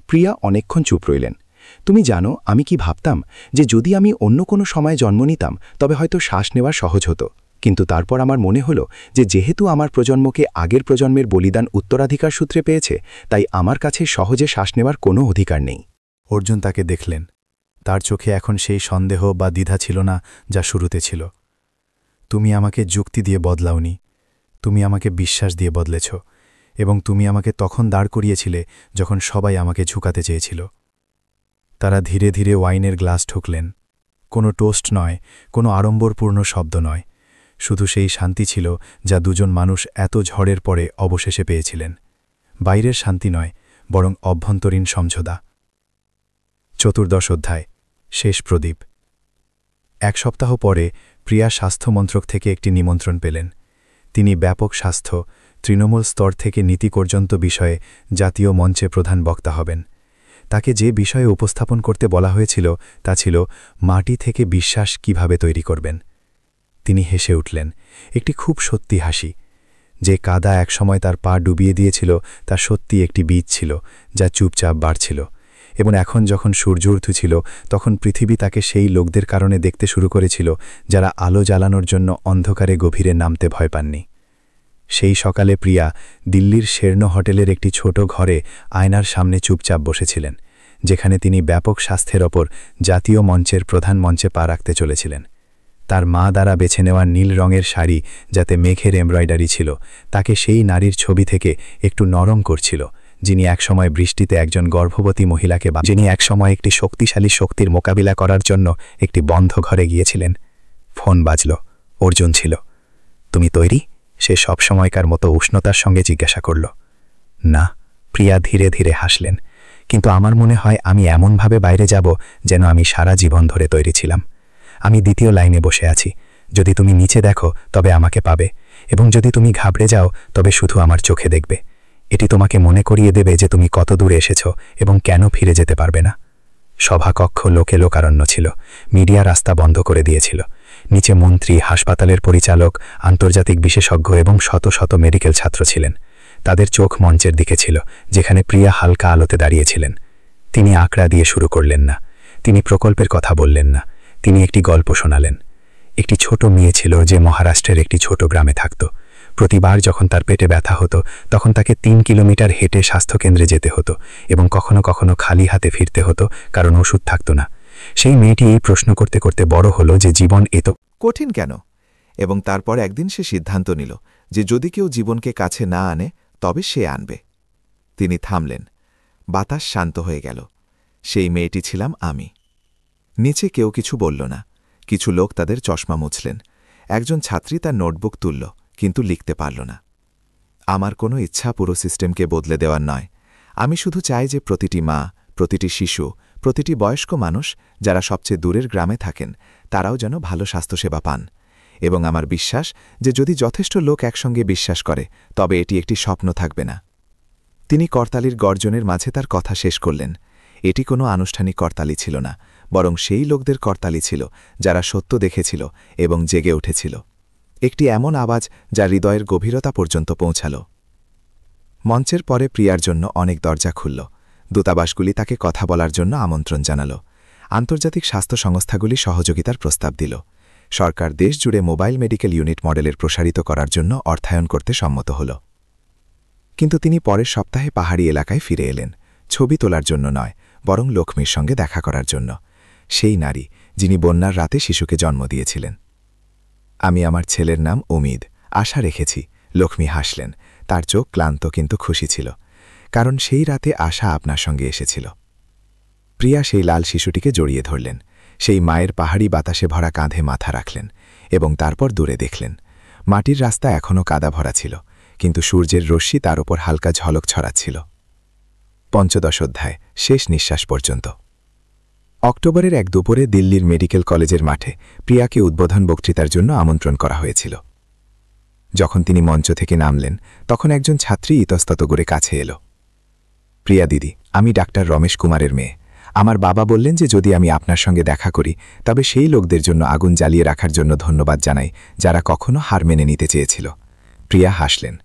প্রিয়া অনেকক্ষণ চুপ রইলেন। তুমি জানো আমি কি ভাবতাম, যে যদি আমি অন্য কোনো সময় জন্ম নিতাম তবে হয়তো শ্বাস নেওয়া সহজ হতো। কিন্তু তারপর আমার মনে হলো যে যেহেতু আমার প্রজন্মকে আগের প্রজন্মের বলিদান উত্তরাধিকার সূত্রে পেয়েছে, তাই আমার কাছে সহজে শ্বাস নেওয়ার কোনো অধিকার নেই। অর্জুন তাকে দেখলেন। তার চোখে এখন সেই সন্দেহ বা দ্বিধা ছিল না যা শুরুতে ছিল। তুমি আমাকে যুক্তি দিয়ে বদলাওনি, তুমি আমাকে বিশ্বাস দিয়ে বদলেছ, এবং তুমি আমাকে তখন দাঁড় করিয়েছিলে যখন সবাই আমাকে ঝুঁকাতে চেয়েছিল। তারা ধীরে ধীরে ওয়াইনের গ্লাস ঠুকলেন। কোনো টোস্ট নয়, কোনো আড়ম্বরপূর্ণ শব্দ নয়, শুধু সেই শান্তি ছিল যা দুজন মানুষ এত ঝড়ের পরে অবশেষে পেয়েছিলেন। বাইরের শান্তি নয়, বরং অভ্যন্তরীণ সমঝোতা। চতুর্দশ অধ্যায়, শেষ প্রদীপ। এক সপ্তাহ পরে প্রিয়া স্বাস্থ্য মন্ত্রক থেকে একটি নিমন্ত্রণ পেলেন। তিনি ব্যাপক স্বাস্থ্য, তৃণমূল স্তর থেকে নীতি পর্যন্ত বিষয়ে জাতীয় মঞ্চে প্রধান বক্তা হবেন। তাকে যে বিষয়ে উপস্থাপন করতে বলা হয়েছিল তা ছিল মাটি থেকে বিশ্বাস কিভাবে তৈরি করবেন। তিনি হেসে উঠলেন, একটি খুব সত্যি হাসি। যে কাদা একসময় তার পা ডুবিয়ে দিয়েছিল তা সত্যি একটি বীজ ছিল যা চুপচাপ বাড়ছিল, এবং এখন যখন সূর্য উঠছিল তখন পৃথিবী তাকে সেই লোকদের কারণে দেখতে শুরু করেছিল যারা আলো জ্বালানোর জন্য অন্ধকারে গভীরে নামতে ভয় পাননি। সেই সকালে প্রিয়া দিল্লির শেরনো হোটেলের একটি ছোট ঘরে আয়নার সামনে চুপচাপ বসেছিলেন, যেখানে তিনি ব্যাপক স্বাস্থ্যের ওপর জাতীয় মঞ্চের প্রধান মঞ্চে পা রাখতে চলেছিলেন। তার মা দ্বারা বেছে নেওয়া নীল রঙের শাড়ি যাতে মেঘের এমব্রয়ডারি ছিল, তাকে সেই নারীর ছবি থেকে একটু নরম করছিল, যিনি একসময় বৃষ্টিতে একজন গর্ভবতী মহিলাকে যিনি একসময় একটি শক্তিশালী শক্তির মোকাবিলা করার জন্য একটি বন্ধ ঘরে গিয়েছিলেন। ফোন বাজল। অর্জুন ছিল। তুমি তৈরি? সে সবসময়কার মতো উষ্ণতার সঙ্গে জিজ্ঞাসা করল। না, প্রিয়া ধীরে ধীরে হাসলেন। কিন্তু আমার মনে হয় আমি এমনভাবে বাইরে যাব যেন আমি সারা জীবন ধরে তৈরি ছিলাম। আমি দ্বিতীয় লাইনে বসে আছি। যদি তুমি নিচে দেখো তবে আমাকে পাবে, এবং যদি তুমি ঘাবড়ে যাও তবে শুধু আমার চোখে দেখবে। এটি তোমাকে মনে করিয়ে দেবে যে তুমি কত দূরে এসেছ এবং কেন ফিরে যেতে পারবে না। সভাকক্ষ লোকে লোকারণ্য ছিল। মিডিয়া রাস্তা বন্ধ করে দিয়েছিল। নিচে মন্ত্রী, হাসপাতালের পরিচালক, আন্তর্জাতিক বিশেষজ্ঞ এবং শত শত মেডিকেল ছাত্র ছিলেন। তাদের চোখ মঞ্চের দিকে ছিল, যেখানে প্রিয়া হালকা আলোতে দাঁড়িয়েছিলেন। তিনি আঁকড়া দিয়ে শুরু করলেন না, তিনি প্রকল্পের কথা বললেন না, তিনি একটি গল্প শোনালেন। একটি ছোট মেয়ে ছিল যে মহারাষ্ট্রের একটি ছোট গ্রামে থাকত। প্রতিবার যখন তার পেটে ব্যথা হতো তখন তাকে 3 কিলোমিটার হেঁটে স্বাস্থ্যকেন্দ্রে যেতে হতো, এবং কখনো কখনো খালি হাতে ফিরতে হতো কারণ ওষুধ থাকত না। সেই মেয়েটি এই প্রশ্ন করতে করতে বড় হলো যে জীবন এত কঠিন কেন, এবং তারপর একদিন সে সিদ্ধান্ত নিল যে যদি কেউ জীবনকে কাছে না আনে তবে সে আনবে। তিনি থামলেন। বাতাস শান্ত হয়ে গেল। সেই মেয়েটি ছিলাম আমি। নিচে কেউ কিছু বলল না। কিছু লোক তাদের চশমা মুছলেন। একজন ছাত্রী তার নোটবুক তুলল, কিন্তু লিখতে পারল না। আমার কোনো ইচ্ছা পুরো সিস্টেমকে বদলে দেওয়ার নয়। আমি শুধু চাই যে প্রতিটি মা, প্রতিটি শিশু, প্রতিটি বয়স্ক মানুষ যারা সবচেয়ে দূরের গ্রামে থাকেন তারাও যেন ভালো স্বাস্থ্যসেবা পান। এবং আমার বিশ্বাস যে যদি যথেষ্ট লোক একসঙ্গে বিশ্বাস করে তবে এটি একটি স্বপ্ন থাকবে না। তিনি করতালির গর্জনের মাঝে তার কথা শেষ করলেন। এটি কোনো আনুষ্ঠানিক করতালি ছিল না, বরং সেই লোকদের করতালি ছিল যারা সত্য দেখেছিল এবং জেগে উঠেছিল। একটি এমন আওয়াজ যা হৃদয়ের গভীরতা পর্যন্ত পৌঁছাল। মঞ্চের পরে প্রিয়ার জন্য অনেক দরজা খুলল। দূতাবাসগুলি তাকে কথা বলার জন্য আমন্ত্রণ জানাল। আন্তর্জাতিক স্বাস্থ্য সংস্থাগুলি সহযোগিতার প্রস্তাব দিল। সরকার দেশ জুড়ে মোবাইল মেডিকেল ইউনিট মডেলের প্রসারিত করার জন্য অর্থায়ন করতে সম্মত হল। কিন্তু তিনি পরের সপ্তাহে পাহাড়ি এলাকায় ফিরে এলেন, ছবি তোলার জন্য নয়, বরং লক্ষ্মীর সঙ্গে দেখা করার জন্য। সেই নারী যিনি বন্যার রাতে শিশুকে জন্ম দিয়েছিলেন। আমি আমার ছেলের নাম উমিদ, আশা রেখেছি। লক্ষ্মী হাসলেন। তার চোখ ক্লান্ত কিন্তু খুশি ছিল, কারণ সেই রাতে আশা আপনার সঙ্গে এসেছিল। প্রিয়া সেই লাল শিশুটিকে জড়িয়ে ধরলেন। সেই মায়ের পাহাড়ি বাতাসে ভরা কাঁধে মাথা রাখলেন এবং তারপর দূরে দেখলেন। মাটির রাস্তা এখনও কাদা ভরা ছিল, কিন্তু সূর্যের রশ্মি তার ওপর হালকা ঝলক ছড়াচ্ছিল। ৫ম অধ্যায়, শেষ নিঃশ্বাস পর্যন্ত। অক্টোবরের এক দুপুরে দিল্লির মেডিকেল কলেজের মাঠে প্রিয়াকে উদ্বোধন বক্তৃতার জন্য আমন্ত্রণ করা হয়েছিল। যখন তিনি মঞ্চ থেকে নামলেন তখন একজন ছাত্রী ইতস্তত করে কাছে এল। প্রিয়া দিদি, আমি ডাক্তার রমেশ কুমারের মেয়ে। আমার বাবা বললেন যে যদি আমি আপনার সঙ্গে দেখা করি তবে সেই লোকদের জন্য আগুন জ্বালিয়ে রাখার জন্য ধন্যবাদ জানাই যারা কখনো হার মেনে নিতে চেয়েছিল। প্রিয়া হাসলেন।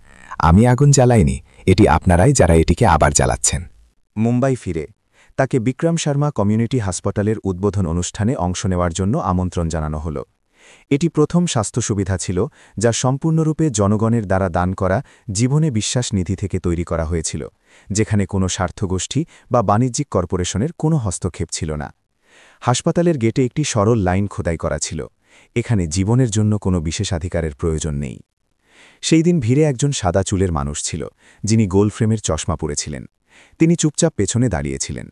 আমি আগুন জ্বালাইনি, এটি আপনারাই যারা এটিকে আবার জ্বালাচ্ছেন। মুম্বাই ফিরে তাকে বিক্রম শর্মা কমিউনিটি হাসপাতালের উদ্বোধন অনুষ্ঠানে অংশ নেওয়ার জন্য আমন্ত্রণ জানানো হল। এটি প্রথম স্বাস্থ্য সুবিধা ছিল যা সম্পূর্ণরূপে জনগণের দ্বারা দান করা জীবনে বিশ্বাস নিধি থেকে তৈরি করা হয়েছিল, যেখানে কোনো স্বার্থগোষ্ঠী বা বাণিজ্যিক কর্পোরেশনের কোনো হস্তক্ষেপ ছিল না। হাসপাতালের গেটে একটি সরল লাইন খোদাই করা ছিল। এখানে জীবনের জন্য কোনো বিশেষাধিকারের প্রয়োজন নেই। সেই দিন ভিড়ে একজন সাদা চুলের মানুষ ছিল, যিনি গোল ফ্রেমের চশমা পরেছিলেন। তিনি চুপচাপ পেছনে দাঁড়িয়েছিলেন।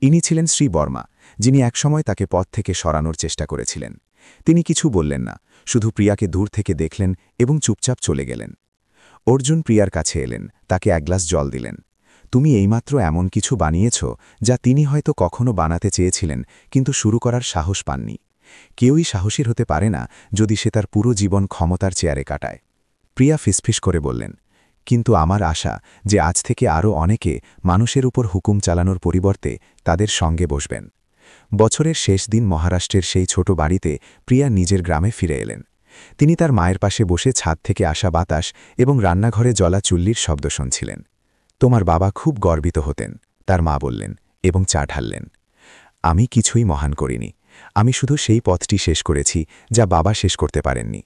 ইনি ছিলেন শ্রী বর্মা, যিনি একসময় তাকে পথ থেকে সরানোর চেষ্টা করেছিলেন। তিনি কিছু বললেন না, শুধু প্রিয়াকে দূর থেকে দেখলেন এবং চুপচাপ চলে গেলেন। অর্জুন প্রিয়ার কাছে এলেন, তাকে এক গ্লাস জল দিলেন। তুমি এইমাত্র এমন কিছু বানিয়েছ যা তিনি হয়তো কখনো বানাতে চেয়েছিলেন, কিন্তু শুরু করার সাহস পাননি। কেউই সাহসীর হতে পারে না যদি সে তার পুরো জীবন ক্ষমতার চেয়ারে কাটায়। প্রিয়া ফিসফিস করে বললেন, কিন্তু আমার আশা যে আজ থেকে আরও অনেকে মানুষের উপর হুকুম চালানোর পরিবর্তে তাদের সঙ্গে বসবেন। বছরের শেষ দিন মহারাষ্ট্রের সেই ছোট বাড়িতে প্রিয়া নিজের গ্রামে ফিরে এলেন। তিনি তার মায়ের পাশে বসে ছাদ থেকে আসা বাতাস এবং রান্নাঘরে জ্বলা চুল্লির শব্দ শুনছিলেন। তোমার বাবা খুব গর্বিত হতেন, তার মা বললেন, এবং চা ঢাললেন। আমি কিছুই মহান করিনি, আমি শুধু সেই পথটি শেষ করেছি যা বাবা শেষ করতে পারেননি।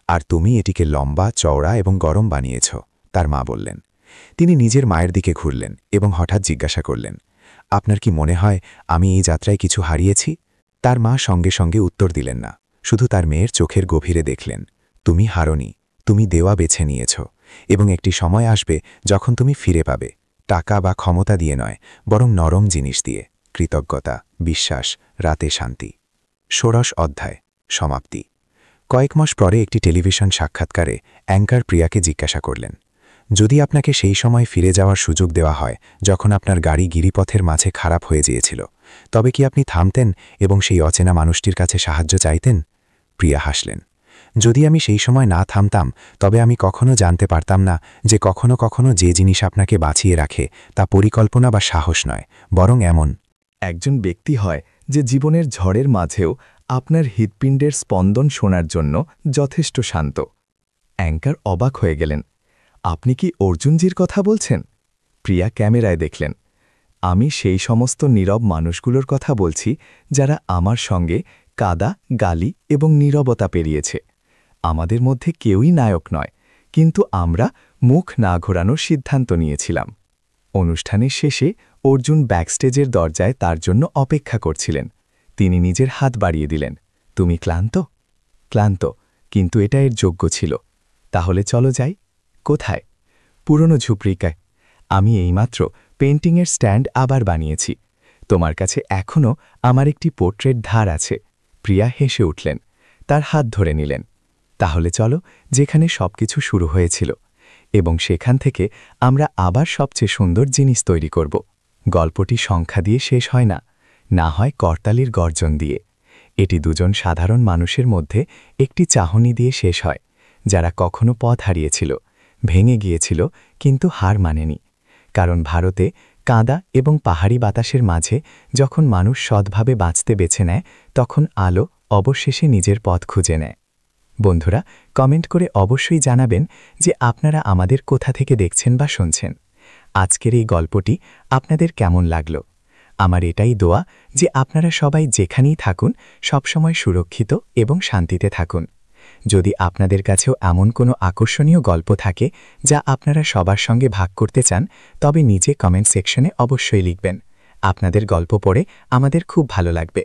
আর তুমি এটিকে লম্বা, চওড়া এবং গরম বানিয়েছ, তার মা বললেন। তিনি নিজের মায়ের দিকে ঘুরলেন এবং হঠাৎ জিজ্ঞাসা করলেন, আপনার কি মনে হয় আমি এই যাত্রায় কিছু হারিয়েছি? তার মা সঙ্গে সঙ্গে উত্তর দিলেন না, শুধু তার মেয়ের চোখের গভীরে দেখলেন। তুমি হারোনি, তুমি দেওয়া বেছে নিয়েছ, এবং একটি সময় আসবে যখন তুমি ফিরে পাবে, টাকা বা ক্ষমতা দিয়ে নয়, বরং নরম জিনিস দিয়ে, কৃতজ্ঞতা, বিশ্বাস, রাতে শান্তি। ১৬ অধ্যায়, সমাপ্তি। কয়েক মাস পরে একটি টেলিভিশন সাক্ষাৎকারে অ্যাঙ্কার প্রিয়াকে জিজ্ঞাসা করলেন, যদি আপনাকে সেই সময় ফিরে যাওয়ার সুযোগ দেওয়া হয় যখন আপনার গাড়ি গিরিপথের মাঝে খারাপ হয়ে গিয়েছিল, তবে কি আপনি থামতেন এবং সেই অচেনা মানুষটির কাছে সাহায্য চাইতেন? প্রিয়া হাসলেন। যদি আমি সেই সময় না থামতাম তবে আমি কখনো জানতে পারতাম না যে কখনো কখনো যে জিনিস আপনাকে বাঁচিয়ে রাখে তা পরিকল্পনা বা সাহস নয়, বরং এমন একজন ব্যক্তি হয় যে জীবনের ঝড়ের মাঝেও আপনার হৃৎপিণ্ডের স্পন্দন শোনার জন্য যথেষ্ট শান্ত। অ্যাঙ্কার অবাক হয়ে গেলেন। আপনি কি অর্জুনজির কথা বলছেন? প্রিয়া ক্যামেরায় দেখলেন। আমি সেই সমস্ত নীরব মানুষগুলোর কথা বলছি যারা আমার সঙ্গে কাদা, গালি এবং নীরবতা পেরিয়েছে। আমাদের মধ্যে কেউই নায়ক নয়, কিন্তু আমরা মুখ না ঘোরানোর সিদ্ধান্ত নিয়েছিলাম। অনুষ্ঠানের শেষে অর্জুন ব্যাকস্টেজের দরজায় তার জন্য অপেক্ষা করছিলেন। তিনি নিজের হাত বাড়িয়ে দিলেন। তুমি ক্লান্ত? ক্লান্ত, কিন্তু এটা এর যোগ্য ছিল। তাহলে চলো যাই। কোথায়? পুরনো ঝুপড়িকায়। আমি এইমাত্র পেন্টিংয়ের স্ট্যান্ড আবার বানিয়েছি। তোমার কাছে এখনও আমার একটি পোর্ট্রেট ধার আছে। প্রিয়া হেসে উঠলেন, তার হাত ধরে নিলেন। তাহলে চলো যেখানে সবকিছু শুরু হয়েছিল, এবং সেখান থেকে আমরা আবার সবচেয়ে সুন্দর জিনিস তৈরি করব। গল্পটি সংখ্যা দিয়ে শেষ হয় না, না হয় করতালির গর্জন দিয়ে। এটি দুজন সাধারণ মানুষের মধ্যে একটি চাহনি দিয়ে শেষ হয়, যারা কখনো পথ হারিয়েছিল, ভেঙে গিয়েছিল, কিন্তু হার মানেনি। কারণ ভারতে কাঁদা এবং পাহাড়ি বাতাসের মাঝে যখন মানুষ সৎভাবে বাঁচতে বেছে নেয়, তখন আলো অবশেষে নিজের পথ খুঁজে নেয়। বন্ধুরা, কমেন্ট করে অবশ্যই জানাবেন যে আপনারা আমাদের কোথা থেকে দেখছেন বা শুনছেন। আজকের এই গল্পটি আপনাদের কেমন লাগলো? আমার এটাই দোয়া যে আপনারা সবাই যেখানেই থাকুন সবসময় সুরক্ষিত এবং শান্তিতে থাকুন। যদি আপনাদের কাছেও এমন কোনো আকর্ষণীয় গল্প থাকে যা আপনারা সবার সঙ্গে ভাগ করতে চান, তবে নিচে কমেন্ট সেকশনে অবশ্যই লিখবেন। আপনাদের গল্প পড়ে আমাদের খুব ভালো লাগবে।